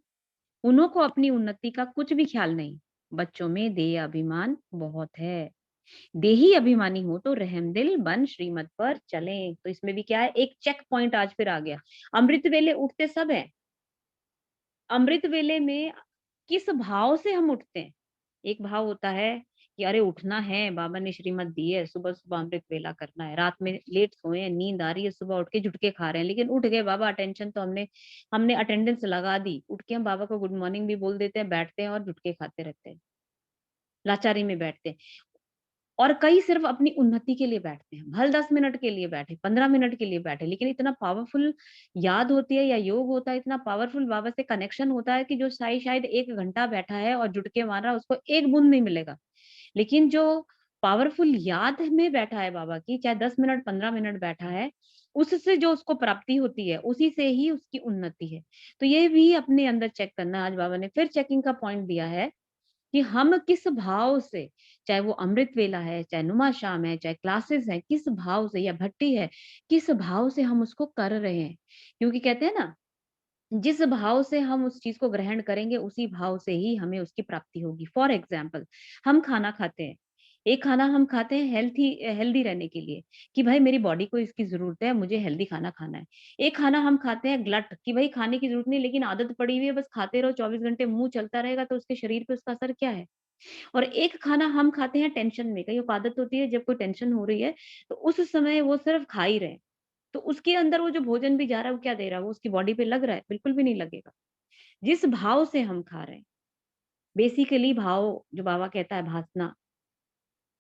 Speaker 1: उन्हों को अपनी उन्नति का कुछ भी ख्याल नहीं। बच्चों में देह अभिमान बहुत है। देही अभिमानी हो तो रहमदिल बन श्रीमत पर चलें। तो इसमें भी क्या है, एक चेक पॉइंट आज फिर आ गया। अमृत वेले उठते सब है। अमृत वेले में किस भाव से हम उठते हैं? एक भाव होता है कि अरे उठना है, बाबा ने श्रीमत दी है, सुबह सुबह अमृत वेला करना है। रात में लेट सोए हैं, नींद आ रही है, सुबह उठ के झुटके खा रहे हैं, लेकिन उठ गए बाबा, अटेंशन तो हमने अटेंडेंस लगा दी। उठ के हम बाबा को गुड मॉर्निंग भी बोल देते हैं, बैठते हैं और झुटके खाते रहते हैं, लाचारी में बैठते हैं। और कई सिर्फ अपनी उन्नति के लिए बैठते हैं, भले 10 मिनट के लिए बैठे, 15 मिनट के लिए बैठे, लेकिन इतना पावरफुल याद होती है या योग होता है, इतना पावरफुल बाबा से कनेक्शन होता है कि जो शायद 1 घंटा बैठा है और जुट के मारा, उसको एक बूंद नहीं मिलेगा। लेकिन जो पावरफुल याद में बैठा है बाबा की, चाहे 10 मिनट 15 मिनट बैठा है, उससे जो उसको प्राप्ति होती है, उसी से ही उसकी उन्नति है। तो ये भी अपने अंदर चेक करना। आज बाबा ने फिर चेकिंग का पॉइंट दिया है कि हम किस भाव से, चाहे वो अमृत वेला है, चाहे नुमा शाम है, चाहे क्लासेस है, किस भाव से, या भट्टी है, किस भाव से हम उसको कर रहे हैं। क्योंकि कहते हैं ना, जिस भाव से हम उस चीज को ग्रहण करेंगे, उसी भाव से ही हमें उसकी प्राप्ति होगी। फॉर एग्जाम्पल, हम खाना खाते हैं, एक खाना हम खाते हैं हेल्दी रहने के लिए, कि भाई मेरी बॉडी को इसकी जरूरत है, मुझे हेल्दी खाना खाना है। एक खाना हम खाते हैं ग्लट, कि भाई खाने की जरूरत नहीं, लेकिन आदत पड़ी हुई है, बस खाते रहो, 24 घंटे मुंह चलता रहेगा, तो उसके शरीर पे उसका असर क्या है। और एक खाना हम खाते हैं टेंशन में, कई आदत होती है जब कोई टेंशन हो रही है, तो उस समय वो सिर्फ खा ही रहे हैं, तो उसके अंदर वो जो भोजन भी जा रहा है, वो क्या दे रहा है, वो उसकी बॉडी पे लग रहा है? बिल्कुल भी नहीं लगेगा। जिस भाव से हम खा रहे हैं, बेसिकली भाव, जो बाबा कहता है भासना,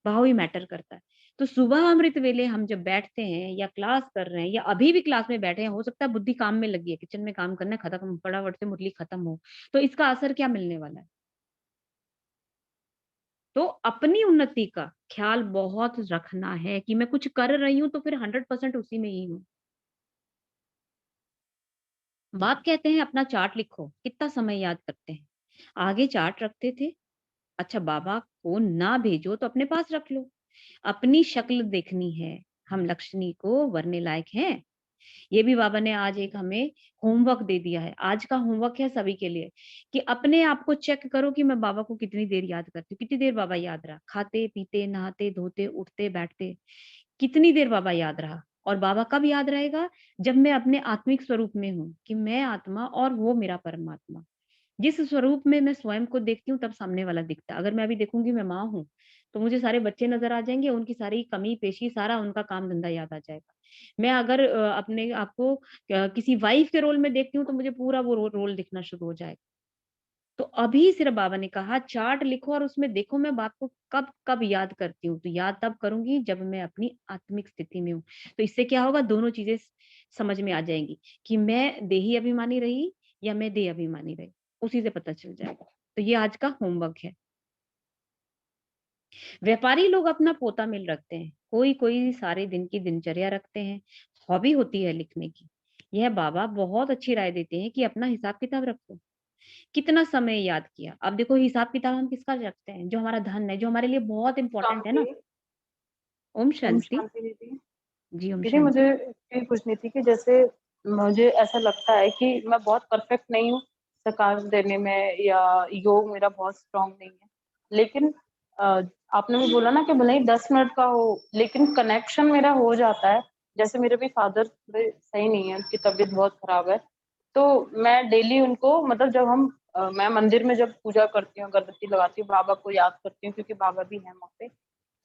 Speaker 1: भाव ही मैटर करता है। तो सुबह अमृत वेले हम जब बैठते हैं या क्लास कर रहे हैं, या अभी भी क्लास में बैठे हैं, हो सकता है बुद्धि काम में लगी है, किचन में काम करना है, खत्म, फटाफट से मुरली खत्म हो, तो इसका असर क्या मिलने वाला है? तो अपनी उन्नति का ख्याल बहुत रखना है कि मैं कुछ कर रही हूँ तो फिर 100% उसी में ही हूँ। बाप कहते हैं अपना चार्ट लिखो, कितना समय याद करते हैं? आगे चार्ट रखते थे। अच्छा, बाबा को ना भेजो तो अपने पास रख लो। अपनी शक्ल देखनी है, हम लक्ष्मी को वरने लायक हैं। ये भी बाबा ने आज एक हमें होमवर्क दे दिया है। आज का होमवर्क है सभी के लिए, कि अपने आप को चेक करो कि मैं बाबा को कितनी देर याद करती हूँ, कितनी देर बाबा याद रहा, खाते पीते नहाते धोते उठते बैठते, कितनी देर बाबा याद रहा। और बाबा कब याद रहेगा? जब मैं अपने आत्मिक स्वरूप में हूँ, कि मैं आत्मा और वो मेरा परमात्मा। जिस स्वरूप में मैं स्वयं को देखती हूँ, तब सामने वाला दिखता है। अगर मैं अभी देखूंगी मैं माँ हूँ, तो मुझे सारे बच्चे नजर आ जाएंगे, उनकी सारी कमी पेशी, सारा उनका काम धंधा याद आ जाएगा। मैं अगर अपने आप को किसी वाइफ के रोल में देखती हूँ, तो मुझे पूरा वो रोल दिखना शुरू हो जाएगा। तो अभी सिर्फ बाबा ने कहा चार्ट लिखो और उसमें देखो मैं बाप को कब कब याद करती हूँ। तो याद तब करूंगी जब मैं अपनी आत्मिक स्थिति में हूँ। तो इससे क्या होगा, दोनों चीजें समझ में आ जाएंगी, कि मैं देही अभिमानी रही या मैं देह अभिमानी रही, उसी से पता चल जाएगा। तो ये आज का होमवर्क है। व्यापारी लोग अपना पोता मिल रखते हैं, कोई कोई सारे दिन की दिनचर्या रखते हैं, हॉबी होती है लिखने की। यह बाबा बहुत अच्छी राय देते हैं कि अपना हिसाब किताब रखो, कितना समय याद किया। अब देखो, हिसाब किताब हम किसका रखते हैं? जो हमारा धन है, जो हमारे लिए बहुत इंपॉर्टेंट है ना।
Speaker 7: शांति।
Speaker 1: ओम
Speaker 7: ओम
Speaker 1: शांति।
Speaker 7: शांति दीदी।
Speaker 1: जी ओम
Speaker 7: दीदी
Speaker 1: शांति।
Speaker 7: मुझे ये पूछनी थी कि जैसे मुझे ऐसा लगता है कि मैं बहुत परफेक्ट नहीं हूँ प्रकाश देने में, या योग मेरा बहुत स्ट्रांग नहीं है, लेकिन आपने भी बोला ना कि भले ही 10 मिनट का हो, लेकिन कनेक्शन मेरा हो जाता है। जैसे मेरे भी फादर सही नहीं है, उनकी तबीयत बहुत खराब है, तो मैं डेली उनको, मतलब जब हम मैं मंदिर में जब पूजा करती हूँ, अगरबत्ती लगाती हूँ, बाबा को याद करती हूँ, क्योंकि बाबा भी है वहाँ पे,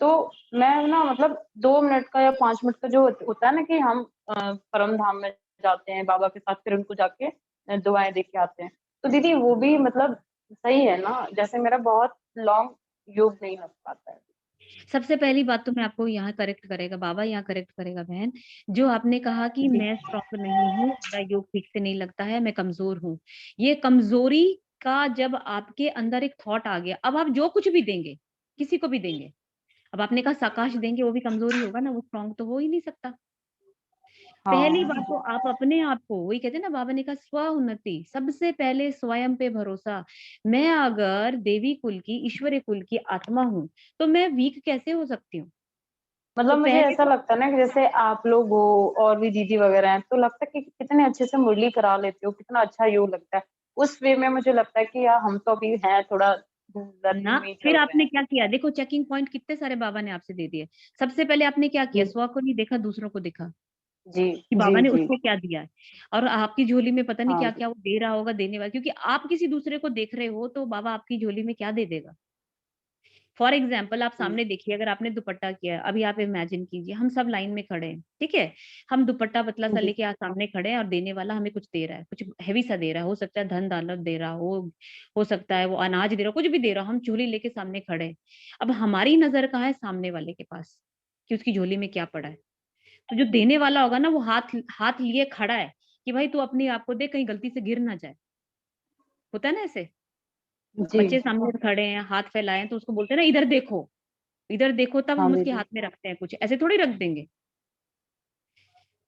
Speaker 7: तो मैं ना, मतलब 2 मिनट का या 5 मिनट का जो होता है ना, कि हम परम धाम में जाते हैं बाबा के साथ, फिर उनको जाके दुआएं दे के आते हैं, तो दीदी वो भी मतलब सही है ना? जैसे मेरा बहुत लॉन्ग योग नहीं लग पाता है।
Speaker 1: सबसे पहली बात तो मैं आपको यहाँ करेक्ट करेगा बाबा, यहाँ करेक्ट करेगा बहन। जो आपने कहा कि
Speaker 7: जी।
Speaker 1: मैं स्ट्रॉन्ग नहीं हूँ, मेरा योग ठीक से नहीं लगता है, मैं कमजोर हूँ, ये कमजोरी का जब आपके अंदर एक थॉट आ गया, अब आप जो कुछ भी देंगे, किसी को भी देंगे, अब आपने कहा साकाश देंगे, वो भी कमजोरी होगा ना, वो स्ट्रांग तो हो ही नहीं सकता। पहली बात तो आप अपने आप को, वही कहते हैं ना, बाबा ने कहा स्व उन्नति, सबसे पहले स्वयं पे भरोसा। मैं अगर देवी कुल की, ईश्वरी कुल की आत्मा हूँ, तो मैं वीक कैसे हो सकती हूँ? तो
Speaker 7: मतलब मुझे
Speaker 1: पहले
Speaker 7: ऐसा लगता है ना कि जैसे आप लोग हो और भी दीदी वगैरह हैं, तो लगता है कि कितने अच्छे से मुरली करा लेते हो, कितना अच्छा योग लगता है। उस वे में मुझे लगता है कि यार हम तो अभी हैं थोड़ा लर्निंग
Speaker 1: ना,
Speaker 7: में ही चल
Speaker 1: फिर
Speaker 7: रहे
Speaker 1: आपने
Speaker 7: हैं।
Speaker 1: क्या किया? देखो चेकिंग पॉइंट कितने सारे बाबा ने आपसे दे दिए। सबसे पहले आपने क्या किया?
Speaker 7: जी
Speaker 1: स्व को नहीं देखा, दूसरों को देखा
Speaker 7: जी
Speaker 1: कि बाबा
Speaker 7: जी
Speaker 1: ने
Speaker 7: जी।
Speaker 1: उसको क्या दिया है। और आपकी झोली में पता नहीं
Speaker 7: हाँ
Speaker 1: क्या
Speaker 7: जी।
Speaker 1: क्या वो दे रहा होगा देने वाला, क्योंकि आप किसी दूसरे को देख रहे हो, तो बाबा आपकी झोली में क्या दे देगा? फॉर एग्जाम्पल आप
Speaker 7: हम्म,
Speaker 1: सामने देखिए, अगर आपने दुपट्टा किया है, अभी आप इमेजिन कीजिए हम सब लाइन में खड़े हैं, ठीक है, हम दुपट्टा पतला सा
Speaker 7: जी
Speaker 1: लेके सामने खड़े हैं, और देने वाला हमें कुछ दे रहा है, कुछ हैवी सा दे रहा है, हो सकता है धन दौलत दे रहा हो सकता है वो अनाज दे रहा हो, कुछ भी दे रहा हो, हम झोली लेके सामने खड़े हैं। अब हमारी नजर कहाँ है? सामने वाले के पास, कि उसकी झोली में क्या पड़ा है। तो जो देने वाला होगा ना, वो हाथ हाथ लिए खड़ा है कि भाई तू अपने आप को दे, कहीं गलती से गिर ना जाए। होता है ना ऐसे,
Speaker 7: जी।
Speaker 1: बच्चे सामने खड़े हैं, हाथ फैलाए हैं, तो उसको बोलते हैं ना इधर देखो, इधर देखो, तब
Speaker 7: हाँ
Speaker 1: हम उसके
Speaker 7: दीदी।
Speaker 1: हाथ में रखते हैं, कुछ ऐसे थोड़ी रख देंगे।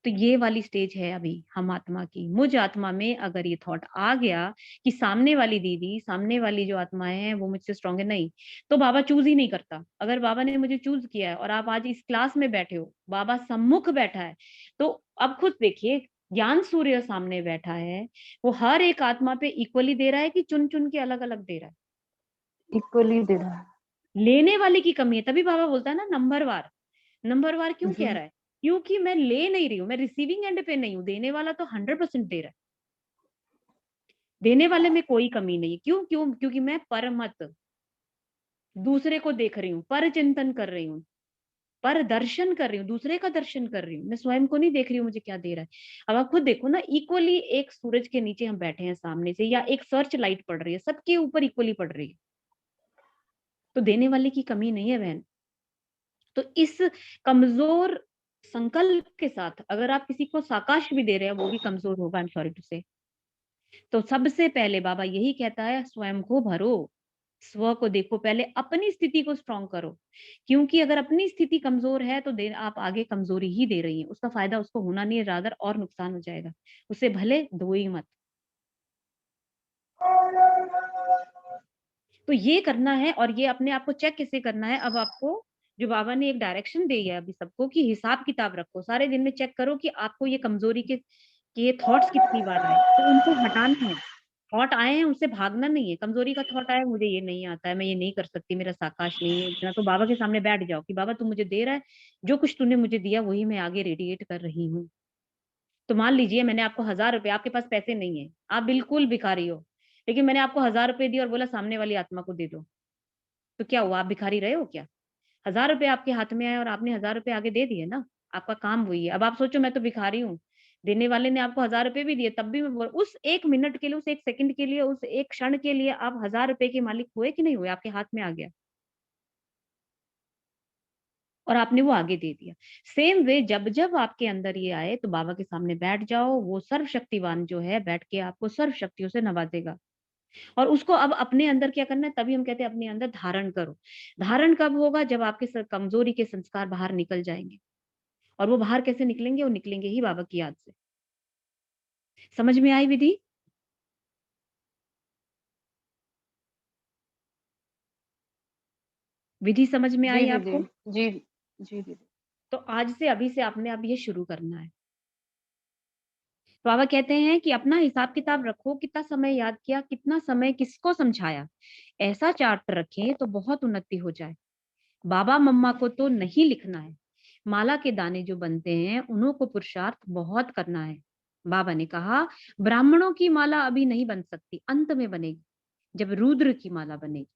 Speaker 1: तो ये वाली स्टेज है अभी हम आत्मा की। मुझ आत्मा में अगर ये थॉट आ गया कि सामने वाली दीदी, सामने वाली जो आत्माएं हैं वो मुझसे स्ट्रांग है, नहीं, तो बाबा चूज ही नहीं करता। अगर बाबा ने मुझे चूज किया है और आप आज इस क्लास में बैठे हो, बाबा सम्मुख बैठा है, तो अब खुद देखिए, ज्ञान सूर्य सामने बैठा है, वो हर एक आत्मा पे इक्वली दे रहा है कि चुन चुन के अलग अलग दे रहा है?
Speaker 7: इक्वली दे रहा है।
Speaker 1: लेने वाले की कमी है, तभी बाबा बोलता है ना नंबरवार। नंबरवार क्यों कह
Speaker 7: जी
Speaker 1: रहा है? क्योंकि मैं ले नहीं रही हूँ, मैं रिसीविंग एंड पे नहीं हूँ, देने वाला तो 100% दे रहा है। देने वाले में कोई कमी नहीं है। क्यों क्यों? क्योंकि मैं परमत दूसरे को देख रही हूँ, पर चिंतन कर रही हूँ, पर दर्शन कर रही हूँ, दूसरे का दर्शन कर रही हूँ, मैं स्वयं को नहीं देख रही हूँ मुझे क्या दे रहा है। अब आप खुद देखो ना, इक्वली एक सूरज के नीचे हम बैठे हैं सामने से, या एक सर्च लाइट पड़ रही है, सबके ऊपर इक्वली पड़ रही है, तो देने वाले की कमी नहीं है बहन। तो इस कमजोर संकल्प के साथ अगर आप किसी को साकाश भी दे रहे हैं, वो भी कमजोर होगा, आई एम सॉरी टू से। तो सबसे पहले बाबा यही कहता है, स्वयं को भरो, स्व को देखो, पहले अपनी स्थिति को स्ट्रांग करो। क्योंकि अगर अपनी स्थिति कमजोर है, तो आप आगे कमजोरी ही दे रही हैं, उसका फायदा उसको होना नहीं है, रादर और नुकसान हो जाएगा। उससे भले दो ही मत। तो ये करना है, और ये अपने आप को चेक कैसे करना है? अब आपको जो बाबा ने एक डायरेक्शन दी है अभी सबको, कि हिसाब किताब रखो, सारे दिन में चेक करो कि आपको ये कमजोरी के ये थॉट्स कितनी बार आए, तो उनको हटाना है। थॉट आए हैं, उनसे भागना नहीं है। कमजोरी का थॉट आया, मुझे ये नहीं आता है, मैं ये नहीं कर सकती, मेरा साकाश नहीं है इतना, तो बाबा के सामने बैठ जाओ कि बाबा तू मुझे दे रहा है, जो कुछ तूने मुझे दिया वही मैं आगे रेडिएट कर रही हूँ। तो मान लीजिए मैंने आपको 1000 रुपए, आपके पास पैसे नहीं है, आप बिल्कुल भिखारी हो, लेकिन मैंने आपको 1000 रुपए दिए और बोला सामने वाली आत्मा को दे दो, तो क्या हुआ? आप भिखारी रहे हो क्या? 1000 रुपए आपके हाथ में आए और आपने 1000 रुपए आगे दे दिए ना, आपका काम वही है। अब आप सोचो मैं तो भिखारी हूँ, देने वाले ने आपको 1000 रुपए भी दिए, तब भी मैं उस 1 मिनट के लिए, उस 1 सेकंड के लिए, उस एक क्षण के लिए आप 1000 रुपए के मालिक हुए कि नहीं हुए? आपके हाथ में आ गया और आपने वो आगे दे दिया। सेम वे जब जब आपके अंदर ये आए, तो बाबा के सामने बैठ जाओ, वो सर्वशक्तिवान जो है बैठ के आपको सर्व शक्तियों से नवाजेगा। और उसको अब अपने अंदर क्या करना है? तभी हम कहते हैं अपने अंदर धारण करो। धारण कब होगा? जब आपके कमजोरी के संस्कार बाहर निकल जाएंगे। और वो बाहर कैसे निकलेंगे? वो निकलेंगे ही बाबा की याद से। समझ में आई विधि? विधि समझ में
Speaker 7: जी
Speaker 1: आई
Speaker 7: दीदी।
Speaker 1: आपको?
Speaker 7: जी जी दीदी।
Speaker 1: तो आज से, अभी से आपने अब ये शुरू करना है। तो बाबा कहते हैं कि अपना हिसाब किताब रखो, कितना समय याद किया, कितना समय किसको समझाया, ऐसा चार्ट रखें तो बहुत उन्नति हो जाए। बाबा मम्मा को तो नहीं लिखना है, माला के दाने जो बनते हैं उन्हों को पुरुषार्थ बहुत करना है। बाबा ने कहा ब्राह्मणों की माला अभी नहीं बन सकती, अंत में बनेगी, जब रुद्र की माला बनेगी।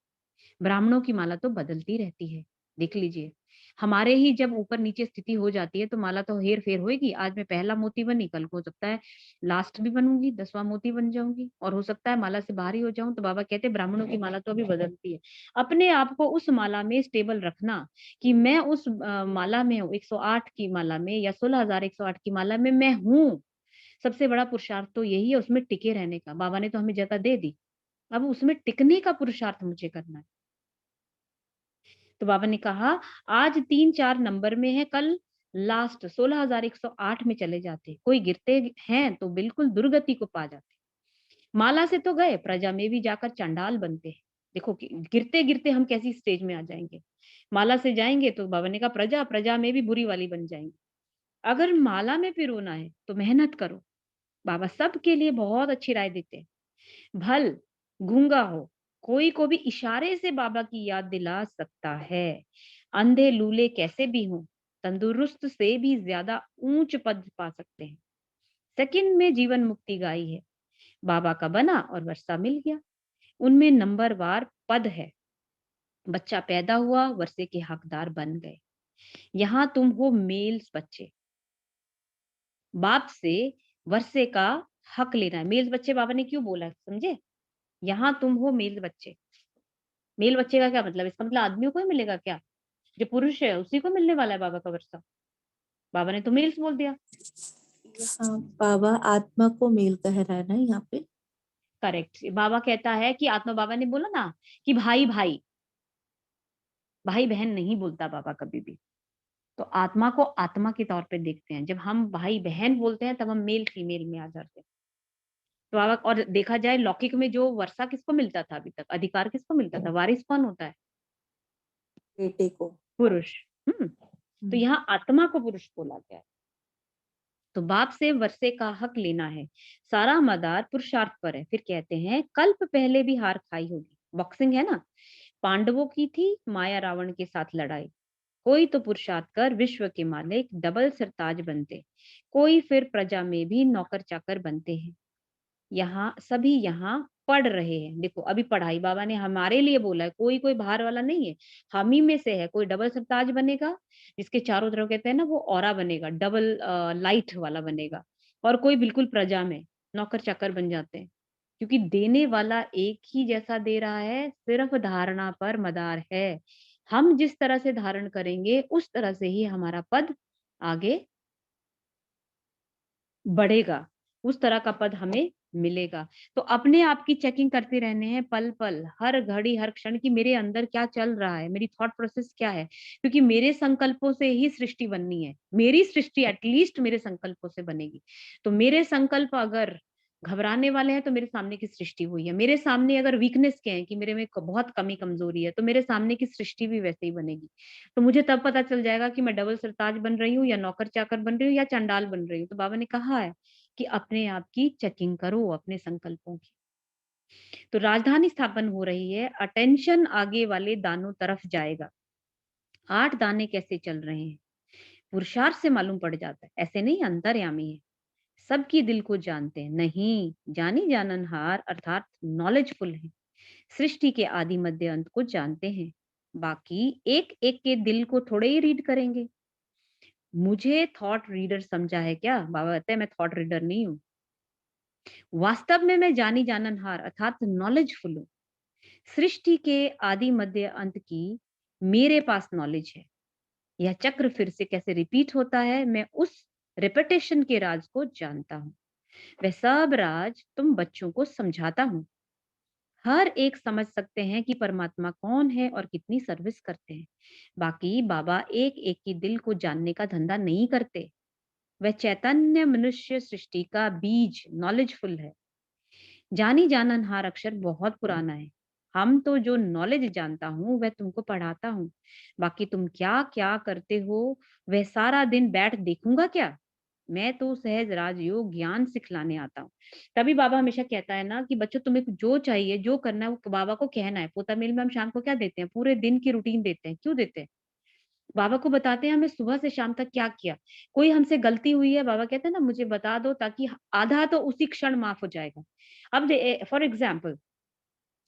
Speaker 1: ब्राह्मणों की माला तो बदलती रहती है, देख लीजिए। हमारे ही जब ऊपर नीचे स्थिति हो जाती है, तो माला तो हेर फेर होगी। आज मैं पहला मोती बनी, कल को हो सकता है लास्ट भी बनूंगी, 10वां मोती बन जाऊंगी, और हो सकता है माला से बाहर ही हो जाऊं। तो बाबा कहते हैं ब्राह्मणों की माला तो अभी बदलती है। अपने आप को उस माला में स्टेबल रखना, कि मैं उस माला में हूँ, 108 की माला में या 16,108 की माला में मैं हूँ। सबसे बड़ा पुरुषार्थ तो यही है, उसमें टिके रहने का। बाबा ने तो हमें जगह दे दी, अब उसमें टिकने का पुरुषार्थ मुझे करना है। तो बाबा ने कहा आज 3-4 नंबर में है, कल लास्ट 16,108 में चले जाते। कोई गिरते हैं तो बिल्कुल दुर्गति को पा जाते। माला से तो गए, प्रजा में भी जाकर चंडाल बनते हैं। देखो कि गिरते गिरते हम कैसी स्टेज में आ जाएंगे। माला से जाएंगे तो बाबा ने कहा प्रजा प्रजा में भी बुरी वाली बन जाएंगे। अगर माला में पिरोना है तो मेहनत करो। बाबा सबके लिए बहुत अच्छी राय देते हैं। भल गूंगा हो, कोई को भी इशारे से बाबा की याद दिला सकता है। अंधे लूले कैसे भी हों, तंदुरुस्त से भी ज्यादा ऊंच पद पा सकते हैं। सेकंड में जीवन मुक्ति गाई है, बाबा का बना और वर्षा मिल गया। उनमें नंबरवार पद है। बच्चा पैदा हुआ, वर्षे के हकदार बन गए। यहाँ तुम हो मेल्स बच्चे, बाप से वर्षे का हक लेना है। मेल्स बच्चे बाबा ने क्यों बोला समझे? यहाँ तुम हो मेल बच्चे। मेल बच्चे का क्या मतलब? इसका मतलब आदमियों को ही मिलेगा क्या? जो पुरुष है उसी को मिलने वाला है बाबा का वर्षा। बाबा ने तो मेल्स बोल दिया।
Speaker 8: हाँ, बाबा आत्मा को मेल कह रहा है ना यहाँ पे।
Speaker 1: करेक्ट। बाबा कहता है कि आत्मा, बाबा ने बोला ना कि भाई भाई, भाई बहन नहीं बोलता बाबा कभी भी। तो आत्मा को आत्मा के तौर पे देखते हैं। जब हम भाई बहन बोलते हैं तब हम मेल फीमेल में आ जाते हैं। तो बाबा, और देखा जाए लौकिक में जो वर्षा किसको मिलता था अभी तक, अधिकार किसको मिलता था, वारिस कौन होता है?
Speaker 8: बेटे को।
Speaker 1: पुरुष। तो यहाँ आत्मा को पुरुष बोला गया है। तो बाप से वर्षे का हक लेना है, सारा मदार पुरुषार्थ पर है। फिर कहते हैं कल्प पहले भी हार खाई होगी। बॉक्सिंग है ना, पांडवों की थी माया रावण के साथ लड़ाई। कोई तो पुरुषार्थ कर विश्व के मालिक डबल सरताज बनते, कोई फिर प्रजा में भी नौकर चाकर बनते हैं। यहाँ सभी यहाँ पढ़ रहे हैं। देखो अभी पढ़ाई बाबा ने हमारे लिए बोला है, कोई कोई बाहर वाला नहीं है, हम ही में से है। कोई डबल सरताज बनेगा, जिसके चारों तरफ कहते हैं ना वो औरा बनेगा, डबल लाइट वाला बनेगा। और कोई बिल्कुल प्रजा में नौकर चाकर बन जाते हैं। क्योंकि देने वाला एक ही जैसा दे रहा है, सिर्फ धारणा पर मदार है। हम जिस तरह से धारण करेंगे उस तरह से ही हमारा पद आगे बढ़ेगा, उस तरह का पद हमें मिलेगा। तो अपने आप की चेकिंग करते रहने हैं पल पल, हर घड़ी हर क्षण की मेरे अंदर क्या चल रहा है, मेरी थॉट प्रोसेस क्या है। क्योंकि मेरे संकल्पों से ही सृष्टि बननी है। मेरी सृष्टि एटलीस्ट मेरे संकल्पों से बनेगी। तो मेरे संकल्प अगर घबराने वाले हैं तो मेरे सामने की सृष्टि हुई है। मेरे सामने अगर वीकनेस के हैं कि मेरे में बहुत कमी कमजोरी है, तो मेरे सामने की सृष्टि भी वैसे ही बनेगी। तो मुझे तब पता चल जाएगा कि मैं डबल सरताज बन रही हूँ या नौकर चाकर बन रही हूँ या चंडाल बन रही हूँ। तो बाबा ने कहा है कि अपने आप की चेकिंग करो, अपने संकल्पों की। तो राजधानी स्थापन हो रही है, अटेंशन आगे वाले दानों तरफ जाएगा। 8 दाने कैसे चल रहे हैं पुरुषार्थ से मालूम पड़ जाता है। ऐसे नहीं अंतर्यामी है, सबकी दिल को जानते हैं। नहीं, जानी जाननहार अर्थात नॉलेजफुल है, सृष्टि के आदि मध्य अंत को जानते हैं। बाकी एक एक के दिल को थोड़े ही रीड करेंगे। मुझे थॉट रीडर समझा है क्या? बाबा कहते हैं मैं थॉट रीडर नहीं हूँ। वास्तव में मैं जानी जाननहार अर्थात नॉलेजफुल हूँ। सृष्टि के आदि मध्य अंत की मेरे पास नॉलेज है। यह चक्र फिर से कैसे रिपीट होता है, मैं उस रिपीटेशन के राज को जानता हूँ। वह सब राज तुम बच्चों को समझाता हूँ। हर एक समझ सकते हैं कि परमात्मा कौन है और कितनी सर्विस करते हैं। बाकी बाबा एक एक की दिल को जानने का धंधा नहीं करते। वह चैतन्य मनुष्य सृष्टि का बीज नॉलेजफुल है। जानी जाननहार अक्षर बहुत पुराना है। हम तो जो नॉलेज जानता हूँ वह तुमको पढ़ाता हूँ। बाकी तुम क्या क्या करते हो वह सारा दिन बैठ देखूंगा क्या? मैं तो सहज राजयोग ज्ञान सिखलाने आता हूँ। तभी बाबा हमेशा कहता है ना कि बच्चों तुम्हें जो चाहिए जो करना है वो बाबा को कहना है। पोता मेल में हम शाम को क्या देते हैं? पूरे दिन की रूटीन देते हैं। क्यों देते हैं? बाबा को बताते हैं हमें सुबह से शाम तक क्या किया। कोई हमसे गलती हुई है, बाबा कहते हैं ना मुझे बता दो, ताकि आधा तो उसी क्षण माफ हो जाएगा। अब फॉर एग्जाम्पल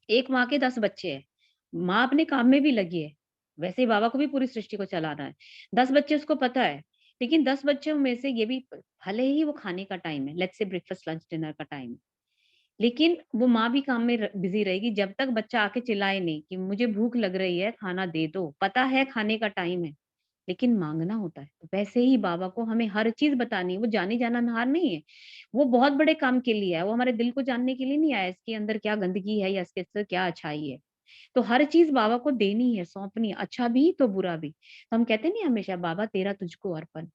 Speaker 1: एक माँ के 10 बच्चे हैं, माँ अपने काम में भी लगी है। वैसे ही बाबा को भी पूरी सृष्टि को चलाना है। 10 बच्चे उसको पता है, लेकिन 10 बच्चों में से ये भी, भले ही वो खाने का टाइम है, let's say breakfast lunch dinner का टाइम है, लेकिन वो माँ भी काम में बिजी रहेगी जब तक बच्चा आके चिल्लाए नहीं कि मुझे भूख लग रही है, खाना दे दो। पता है खाने का टाइम है, लेकिन मांगना होता है। तो वैसे ही बाबा को हमें हर चीज बतानी है। वो जानी जाननहार नहीं है, वो बहुत बड़े काम के लिए है। वो हमारे दिल को जानने के लिए नहीं आया, इसके अंदर क्या गंदगी है या इसके अंदर क्या अच्छाई है। तो हर चीज बाबा को देनी है, सौंपनी है, अच्छा भी तो बुरा भी। तो हम कहते नहीं हमेशा बाबा तेरा तुझको अर्पण।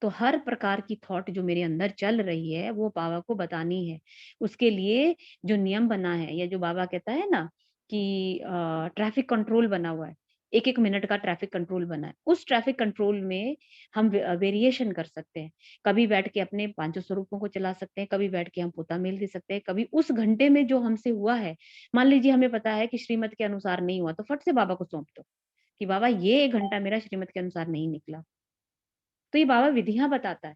Speaker 1: तो हर प्रकार की थॉट जो मेरे अंदर चल रही है वो बाबा को बतानी है। उसके लिए जो नियम बना है, या जो बाबा कहता है ना कि ट्रैफिक कंट्रोल बना हुआ है, 1-1 मिनट का ट्रैफिक कंट्रोल बना है, उस ट्रैफिक कंट्रोल में हम वेरिएशन कर सकते हैं। कभी बैठ के अपने 500 स्वरूपों को चला सकते हैं, कभी बैठ के हम पोता मेल दे सकते हैं, कभी उस घंटे में जो हमसे हुआ है, मान लीजिए हमें पता है कि श्रीमत के अनुसार नहीं हुआ, तो फट से बाबा को सौंप दो कि बाबा ये 1 घंटा मेरा श्रीमत के अनुसार नहीं निकला। तो ये बाबा विधियां बताता है।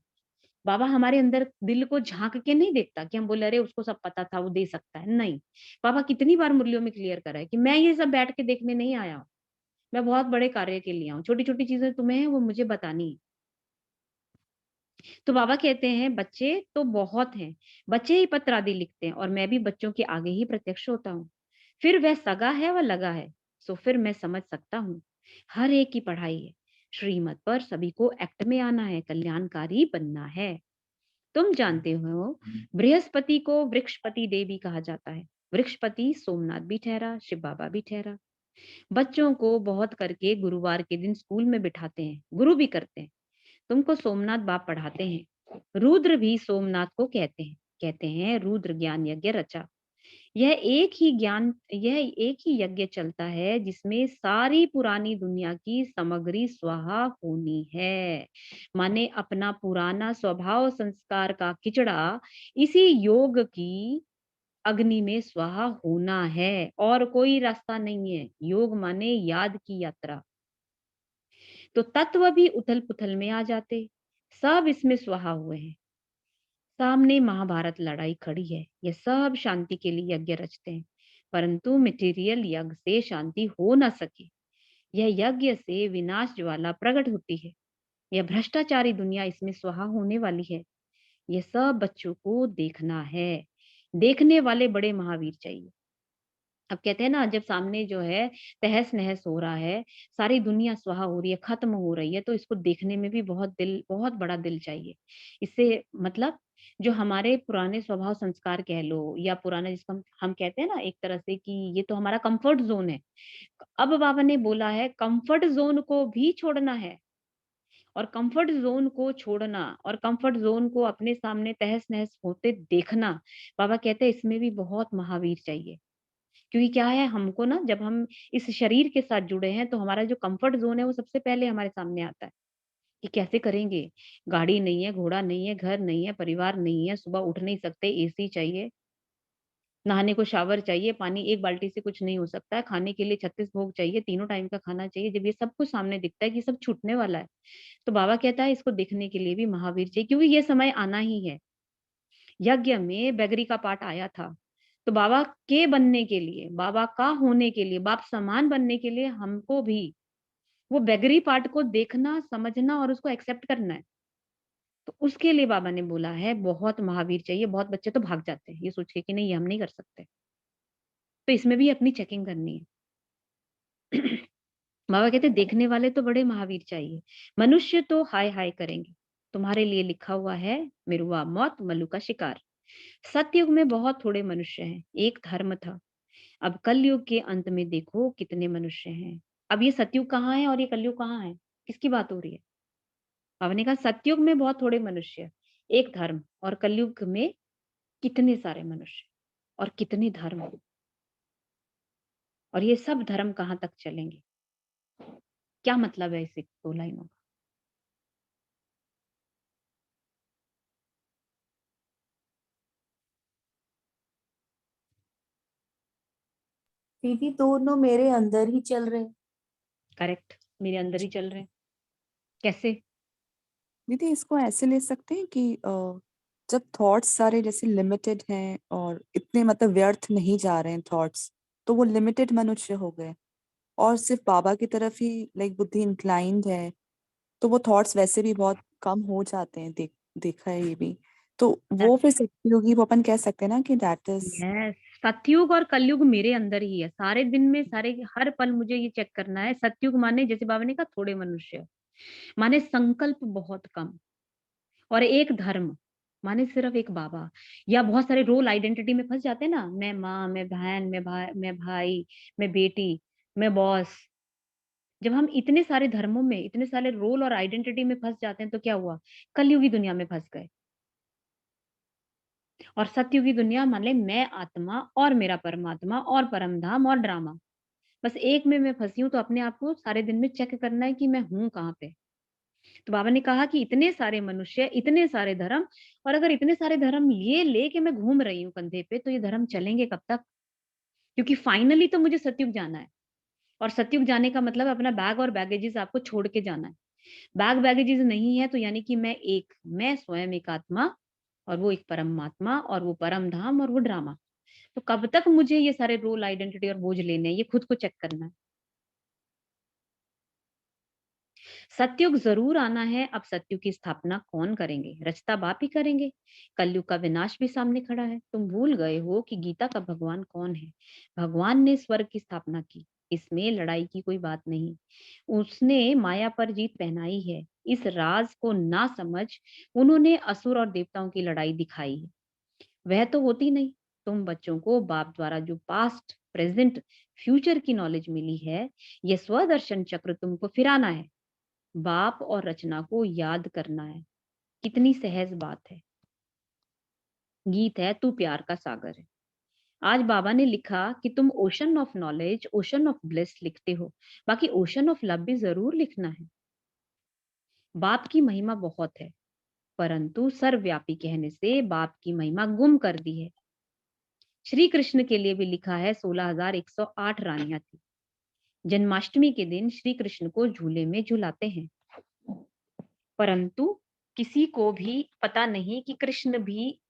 Speaker 1: बाबा हमारे अंदर दिल को झांक के नहीं देखता कि हम बोले अरे उसको सब पता था, वो दे सकता है, नहीं। बाबा कितनी बार मुरलियों में क्लियर करा है कि मैं ये सब बैठ के देखने नहीं आया हूँ, मैं बहुत बड़े कार्य के लिए हूँ, छोटी छोटी चीजें तुम्हें हैं वो मुझे बतानी है। तो बाबा कहते हैं बच्चे तो बहुत हैं, बच्चे ही पत्र आदि लिखते हैं और मैं भी बच्चों के आगे ही प्रत्यक्ष होता हूँ। फिर वह सगा है व लगा है, सो फिर मैं समझ सकता हूँ हर एक की पढ़ाई है, श्रीमत पर सभी को एक्ट में आना है, कल्याणकारी बनना है। तुम जानते हो बृहस्पति को वृक्षपति देवी कहा जाता है। वृक्षपति सोमनाथ भी ठहरा, शिव बाबा भी ठहरा। बच्चों को बहुत करके गुरुवार के दिन स्कूल में बिठाते हैं, गुरु भी करते हैं। तुमको सोमनाथ बाप पढ़ाते हैं। रुद्र भी सोमनाथ को कहते हैं रुद्र ज्ञान यज्ञ रचा। यह एक ही यज्ञ चलता है जिसमें सारी पुरानी दुनिया की सामग्री स्वाहा होनी है। माने अपना पुराना स्वभाव संस्कार का किचड़ा इसी योग की अग्नि में स्वाहा होना है, और कोई रास्ता नहीं है। योग माने याद की यात्रा। तो तत्व भी उथल पुथल में आ जाते, सब इसमें स्वाहा हुए हैं। सामने महाभारत लड़ाई खड़ी है, ये सब शांति के लिए यज्ञ रचते हैं, परंतु मटेरियल यज्ञ से शांति हो ना सके। यह यज्ञ से विनाश ज्वाला प्रकट होती है। यह भ्रष्टाचारी दुनिया इसमें स्वाहा होने वाली है। यह सब बच्चों को देखना है। देखने वाले बड़े महावीर चाहिए। अब कहते हैं ना जब सामने जो है तहस नहस हो रहा है, सारी दुनिया स्वाहा हो रही है, खत्म हो रही है, तो इसको देखने में भी बहुत बड़ा दिल चाहिए। इससे मतलब जो हमारे पुराने स्वभाव संस्कार कह लो, या पुराना जिसको हम कहते हैं ना एक तरह से कि ये तो हमारा कंफर्ट जोन है। अब बाबा ने बोला है कंफर्ट जोन को भी छोड़ना है, और कंफर्ट जोन को छोड़ना और कंफर्ट जोन को अपने सामने तहस नहस होते देखना, बाबा कहते हैं इसमें भी बहुत महावीर चाहिए। क्योंकि क्या है, हमको ना जब हम इस शरीर के साथ जुड़े हैं तो हमारा जो कंफर्ट जोन है वो सबसे पहले हमारे सामने आता है कि कैसे करेंगे। गाड़ी नहीं है, घोड़ा नहीं है, घर नहीं है, परिवार नहीं है, सुबह उठ नहीं सकते, एसी चाहिए, नहाने को शावर चाहिए, पानी एक बाल्टी से कुछ नहीं हो सकता है, खाने के लिए 36 भोग चाहिए, तीनों टाइम का खाना चाहिए। जब ये सब कुछ सामने दिखता है कि सब छूटने वाला है, तो बाबा कहता है इसको देखने के लिए भी महावीर चाहिए, क्योंकि ये समय आना ही है। यज्ञ में बैगरी का पाठ आया था, तो बाबा के बनने के लिए, बाबा का होने के लिए, बाप समान बनने के लिए हमको भी वो बैगरी पार्ट को देखना, समझना और उसको एक्सेप्ट करना है। तो उसके लिए बाबा ने बोला है बहुत महावीर चाहिए। बहुत बच्चे तो भाग जाते हैं ये सोच के कि नहीं ये हम नहीं कर सकते, तो इसमें भी अपनी चेकिंग करनी है। बाबा कहते देखने वाले तो बड़े महावीर चाहिए। मनुष्य तो हाय हाय करेंगे, तुम्हारे लिए लिखा हुआ है मिरुआ मौत मल्लू का शिकार। सतयुग में बहुत थोड़े मनुष्य हैं, एक धर्म था। अब कलयुग के अंत में देखो कितने मनुष्य हैं। अब ये सतयुग कहाँ है और ये कलयुग कहाँ है, किसकी बात हो रही है? बाबा ने कहा सतयुग में बहुत थोड़े मनुष्य, एक धर्म, और कलयुग में कितने सारे मनुष्य और कितने धर्म, और ये सब धर्म कहाँ तक चलेंगे? क्या मतलब है इस 2 लाइनों का?
Speaker 8: दीदी दोनों मेरे अंदर ही चल रहे हैं।
Speaker 1: करेक्ट, मेरे अंदर ही चल रहे हैं। कैसे?
Speaker 9: दीदी इसको ऐसे ले सकते हैं कि जब थॉट्स सारे जैसे लिमिटेड हैं और इतने मतलब व्यर्थ नहीं जा रहे हैं थॉट्स, तो वो लिमिटेड मनुष्य हो गए, और सिर्फ बाबा की तरफ ही लाइक बुद्धि इंक्लाइंड है, तो वो थॉट्स वैसे भी बहुत कम हो जाते हैं। देखा है ये भी, तो वो फिर सतयुगी वो अपन कह सकते हैं ना कि दैट इज।
Speaker 1: यस, सतयुग और कलयुग मेरे अंदर ही है। सारे दिन में, सारे हर पल मुझे ये चेक करना है। सतयुग माने जैसे बाबा ने कहा थोड़े मनुष्य, माने संकल्प बहुत कम, और एक धर्म, माने सिर्फ एक बाबा, या बहुत सारे रोल आइडेंटिटी में फंस जाते हैं ना, मैं माँ, मैं बहन, मैं भाई, मैं बेटी, मैं बॉस। जब हम इतने सारे धर्मों में, इतने सारे रोल और आइडेंटिटी में फंस जाते हैं तो क्या हुआ? कलयुगी दुनिया में फंस गए। और सतयुगी दुनिया मान ले मैं आत्मा और मेरा परमात्मा और परम धाम और ड्रामा, बस एक में मैं फंसी हूँ। तो अपने आप को सारे दिन में चेक करना है कि मैं हूँ कहाँ पे। तो बाबा ने कहा कि इतने सारे मनुष्य, इतने सारे धर्म, और अगर इतने सारे धर्म ये लेके मैं घूम रही हूँ कंधे पे, तो ये धर्म चलेंगे कब तक? क्योंकि फाइनली तो मुझे सतयुग जाना है, और सतयुग जाने का मतलब अपना बैग और बैगेजेस आपको छोड़ के जाना है। बैग बैगेजेस नहीं है तो यानी कि मैं स्वयं एक आत्मा, और वो एक परमात्मा, और वो परम धाम, और वो ड्रामा। तो कब तक मुझे ये सारे रोल आइडेंटिटी और बोझ लेने हैं? ये खुद को चेक करना है। सतयुग जरूर आना है। अब सतयुग की स्थापना कौन करेंगे? रचता बाप ही करेंगे। कलयुग का विनाश भी सामने खड़ा है। तुम भूल गए हो कि गीता का भगवान कौन है? भगवान ने स्वर्ग की स्थापना की, इसमें लड़ाई की कोई बात नहीं। उसने माया पर जीत पहनाई है। इस राज को ना समझ उन्होंने असुर और देवताओं की लड़ाई दिखाई है। वह तो होती नहीं। तुम बच्चों को बाप द्वारा जो पास्ट, प्रेजेंट, फ्यूचर की नॉलेज मिली है, यह स्वदर्शन चक्र तुमको फिराना है। बाप और रचना को याद करना है। कितनी सहज बात है। गीत है तू प्यार का सागर है। आज बाबा ने लिखा कि तुम ocean of knowledge, ocean of bliss लिखते हो, बाकी ओशन ऑफ लव भी जरूर लिखना है। बाप की महिमा बहुत है, परंतु सर्वव्यापी कहने से बाप की महिमा गुम कर दी है। श्री कृष्ण के लिए भी लिखा है 16,108 रानियां थी। जन्माष्टमी के दिन श्री कृष्ण को झूले में झुलाते हैं, परंतु किसी को भी पता नहीं कि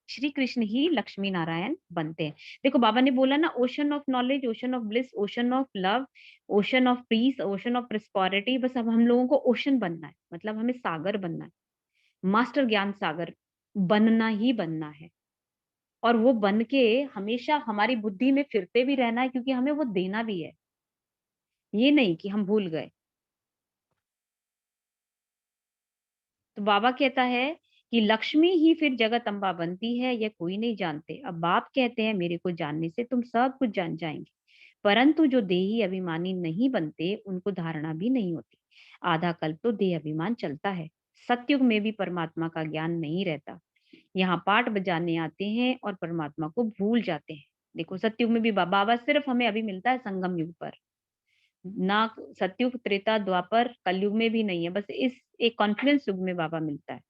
Speaker 1: श्री कृष्ण ही लक्ष्मी नारायण बनते हैं। देखो बाबा ने बोला ना, ocean of knowledge, ocean of bliss, ocean of love, ocean of peace, ocean of prosperity. बस अब हम लोगों को ओशन बनना है, मतलब हमें सागर बनना है, मास्टर ज्ञान सागर बनना ही बनना है। और वो बन के हमेशा हमारी बुद्धि में फिरते भी रहना है, क्योंकि हमें वो देना भी है। ये नहीं कि हम भूल गए। तो बाबा कहता है कि लक्ष्मी ही फिर जगत अम्बा बनती है, यह कोई नहीं जानते। अब बाप कहते हैं मेरे को जानने से तुम सब कुछ जान जाएंगे, परंतु जो देही अभिमानी नहीं बनते उनको धारणा भी नहीं होती। आधा कल्प तो देह अभिमान चलता है। सतयुग में भी परमात्मा का ज्ञान नहीं रहता। यहाँ पाठ बजाने आते हैं और परमात्मा को भूल जाते हैं। देखो सतयुग में भी बाबा सिर्फ हमें अभी मिलता है संगम युग पर, ना सतयुग, त्रेता, द्वापर, कलयुग में भी नहीं है। बस इस एक कॉन्फ्लुएंस युग में बाबा मिलता है,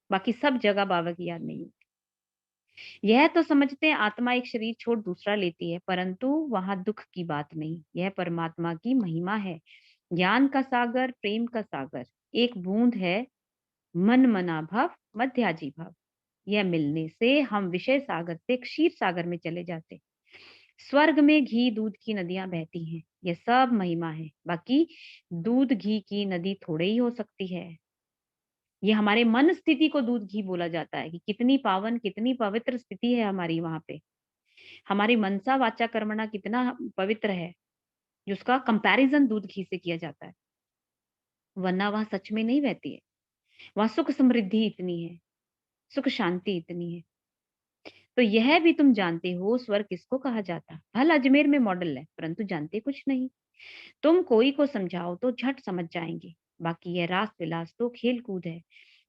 Speaker 1: बाकी सब जगह बाबा की याद नहीं होती। यह तो समझते हैं आत्मा एक शरीर छोड़ दूसरा लेती है, परंतु वहां दुख की बात नहीं। यह परमात्मा की महिमा है। ज्ञान का सागर, प्रेम का सागर, एक बूंद है मन मना भव मध्याजी भव। यह मिलने से हम विषय सागर से क्षीर सागर में चले जाते। स्वर्ग में घी दूध की नदियां बहती हैं, यह सब महिमा है। बाकी दूध घी की नदी थोड़े ही हो सकती है। ये हमारे मन स्थिति को दूध घी बोला जाता है कि कितनी पावन, कितनी पवित्र स्थिति है हमारी वहां पे। हमारी मनसा वाचा कर्मणा कितना पवित्र है, जिसका कंपैरिजन दूध घी से किया जाता है। वरना वहां सच में नहीं बहती है। वहां सुख समृद्धि इतनी है, सुख शांति इतनी है। तो यह भी तुम जानते हो स्वर्ग किसको कहा जाता। भल अजमेर में मॉडल है, परंतु जानते कुछ नहीं। तुम कोई को समझाओ तो झट समझ जाएंगे। बाकी यह रास विलास तो खेल कूद है।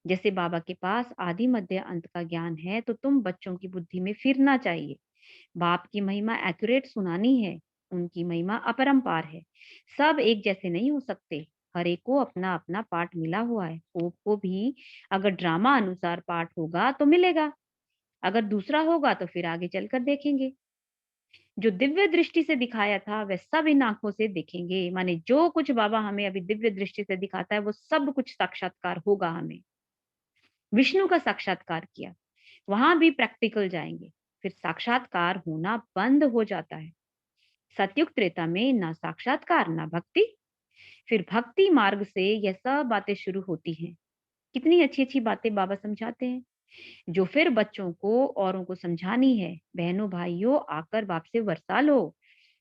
Speaker 1: जैसे बाबा के पास आदि मध्य अंत का ज्ञान है, तो तुम बच्चों की बुद्धि में फिरना चाहिए। बाप की महिमा एक्यूरेट सुनानी है। उनकी महिमा अपरंपार है। सब एक जैसे नहीं हो सकते। हर एक को अपना अपना पाठ मिला हुआ है। पोप को भी अगर ड्रामा अनुसार पाठ होगा तो मिलेगा, अगर दूसरा होगा तो फिर आगे चलकर देखेंगे। जो दिव्य दृष्टि से दिखाया था वह सब इन आंखों से देखेंगे। माने जो कुछ बाबा हमें अभी दिव्य दृष्टि से दिखाता है वो सब कुछ साक्षात्कार होगा। हमें विष्णु का साक्षात्कार किया, वहां भी प्रैक्टिकल जाएंगे, फिर साक्षात्कार होना बंद हो जाता है। सतयुग त्रेता में ना साक्षात्कार ना भक्ति, फिर भक्ति मार्ग से यह सब बातें शुरू होती हैं। कितनी अच्छी अच्छी बातें बाबा समझाते हैं, जो फिर बच्चों को औरों को समझानी है। बहनों भाइयों आकर बाप से वर्षा लो।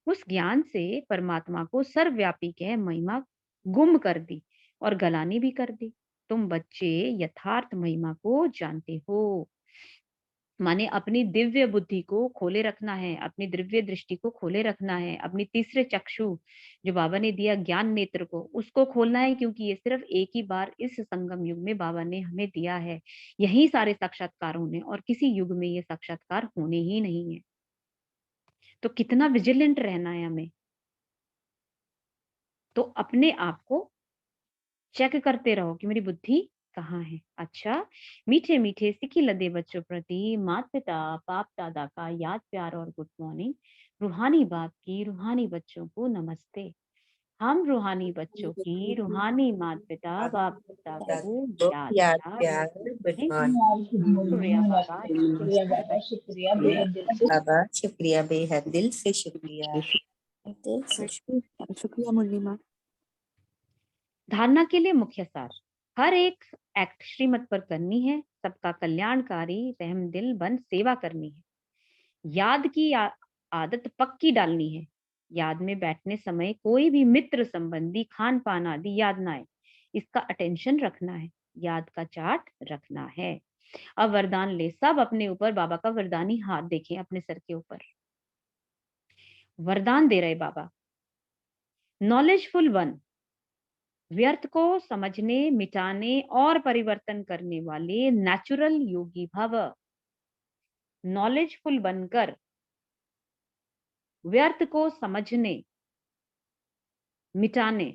Speaker 1: उस ज्ञान से परमात्मा को सर्वव्यापी कह महिमा गुम कर दी और गलानी भी कर दी। तुम बच्चे यथार्थ महिमा को जानते हो। माने अपनी दिव्य बुद्धि को खोले रखना है, अपनी दिव्य दृष्टि को खोले रखना है, अपनी तीसरे चक्षु जो बाबा ने दिया ज्ञान नेत्र को, उसको खोलना है, क्योंकि ये सिर्फ एक ही बार इस संगम युग में बाबा ने हमें दिया है। यही सारे साक्षात्कार होने, और किसी युग में ये साक्षात्कार होने ही नहीं है। तो कितना विजिलेंट रहना है हमें। तो अपने आप को चेक करते रहो कि मेरी बुद्धि कहाँ है। अच्छा, मीठे मीठे सिक्की लदे बच्चों प्रति माता पिता बाप दादा का याद प्यार और गुड मॉर्निंग। रूहानी बाप की रूहानी बच्चों को नमस्ते। हम रूहानी बच्चों की रूहानी माता पिता बाप दादा को याद
Speaker 8: याद
Speaker 1: प्यार
Speaker 8: प्यार गुड
Speaker 1: नमस्ते।
Speaker 8: मॉर्निंग।
Speaker 1: शुक्रिया बाबा,
Speaker 6: शुक्रिया बाबा, शुक्रिया बेहद दिल से।
Speaker 8: बाबा शुक्रिया, बेहद दिल से शुक्रिया, दिल से
Speaker 9: शुक्रिया मुरली माँ।
Speaker 1: धारणा के लिए मुख्य सार। हर एक एक्ट श्रीमत पर करनी है, सबका कल्याणकारी रहम दिल बन सेवा करनी है। याद की आदत पक्की डालनी है। याद में बैठने समय कोई भी मित्र संबंधी खान पान आदि याद ना आए, इसका अटेंशन रखना है। याद का चार्ट रखना है। अब वरदान ले, सब अपने ऊपर बाबा का वरदानी हाथ देखें अपने सर के ऊपर। वरदान दे रहे बाबा, नॉलेजफुल वन, व्यर्थ को समझने, मिटाने और परिवर्तन करने वाले नेचुरल योगी भव। नॉलेजफुल बनकर व्यर्थ को समझने, मिटाने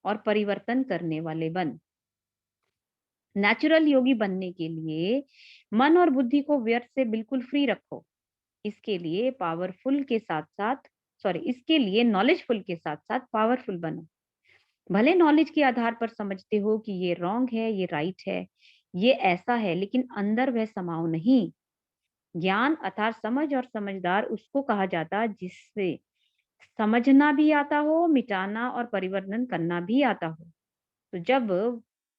Speaker 1: और परिवर्तन करने वाले बन। नेचुरल योगी बनने के लिए मन और बुद्धि को व्यर्थ से बिल्कुल फ्री रखो। इसके लिए पावरफुल के साथ साथ इसके लिए नॉलेजफुल के साथ साथ पावरफुल बनो। भले नॉलेज के आधार पर समझते हो कि ये रॉन्ग है, ये राइट है, ये ऐसा है, लेकिन अंदर वह समाओ नहीं। ज्ञान अर्थात समझ और समझदार उसको कहा जाता जिससे समझना भी आता हो, मिटाना और परिवर्तन करना भी आता हो। तो जब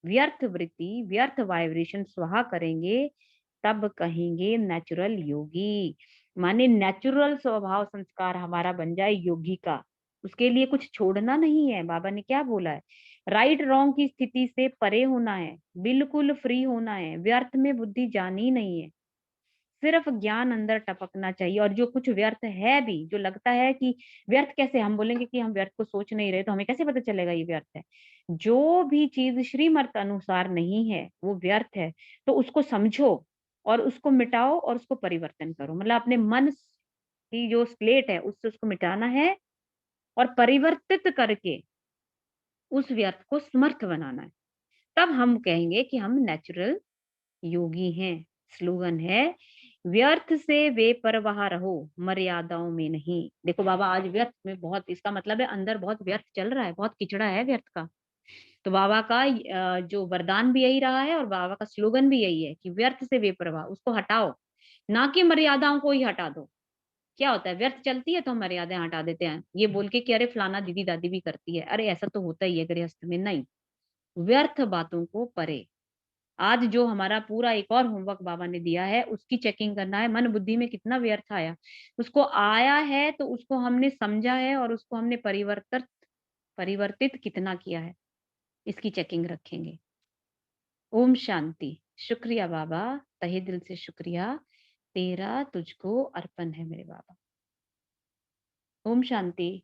Speaker 1: व्यर्थ वृत्ति, व्यर्थ वाइब्रेशन स्वाहा करेंगे, तब कहेंगे नेचुरल योगी। माने नेचुरल स्वभाव संस्कार हमारा बन जाए योगी का। उसके लिए कुछ छोड़ना नहीं है। बाबा ने क्या बोला है, राइट रॉन्ग की स्थिति से परे होना है, बिल्कुल फ्री होना है, व्यर्थ में बुद्धि जानी नहीं है, सिर्फ ज्ञान अंदर टपकना चाहिए। और जो कुछ व्यर्थ है भी, जो लगता है कि व्यर्थ कैसे, हम बोलेंगे कि हम व्यर्थ को सोच नहीं रहे, तो हमें कैसे पता चलेगा ये व्यर्थ है। जो भी चीज श्रीमत अनुसार नहीं है वो व्यर्थ है, तो उसको समझो और उसको मिटाओ और उसको परिवर्तन करो। मतलब अपने मन की जो स्लेट है उससे उसको मिटाना है और परिवर्तित करके उस व्यर्थ को समर्थ बनाना है। तब हम कहेंगे कि हम नेचुरल योगी हैं। स्लोगन है, व्यर्थ से बेपरवाह रहो, मर्यादाओं में नहीं। देखो बाबा आज व्यर्थ में बहुत, इसका मतलब है अंदर बहुत व्यर्थ चल रहा है, बहुत किचड़ा है व्यर्थ का। तो बाबा का जो वरदान भी यही रहा है और बाबा का स्लोगन भी यही है कि व्यर्थ से बेपरवाह, उसको हटाओ, ना कि मर्यादाओं को ही हटा दो। क्या होता है, व्यर्थ चलती है तो हम मर्यादाएं हटा देते हैं, ये बोल के कि अरे फलाना दीदी दादी भी करती है, अरे ऐसा तो होता ही है गृहस्थ में। नहीं, व्यर्थ बातों को परे। आज जो हमारा पूरा एक और होमवर्क बाबा ने दिया है, उसकी चेकिंग करना है। मन बुद्धि में कितना व्यर्थ आया, उसको आया है तो उसको हमने समझा है और उसको हमने परिवर्तित कितना किया है, इसकी चेकिंग रखेंगे। ओम शांति। शुक्रिया बाबा, तहे दिल से शुक्रिया, तेरा तुझको अर्पण है मेरे बाबा। ओम शांति।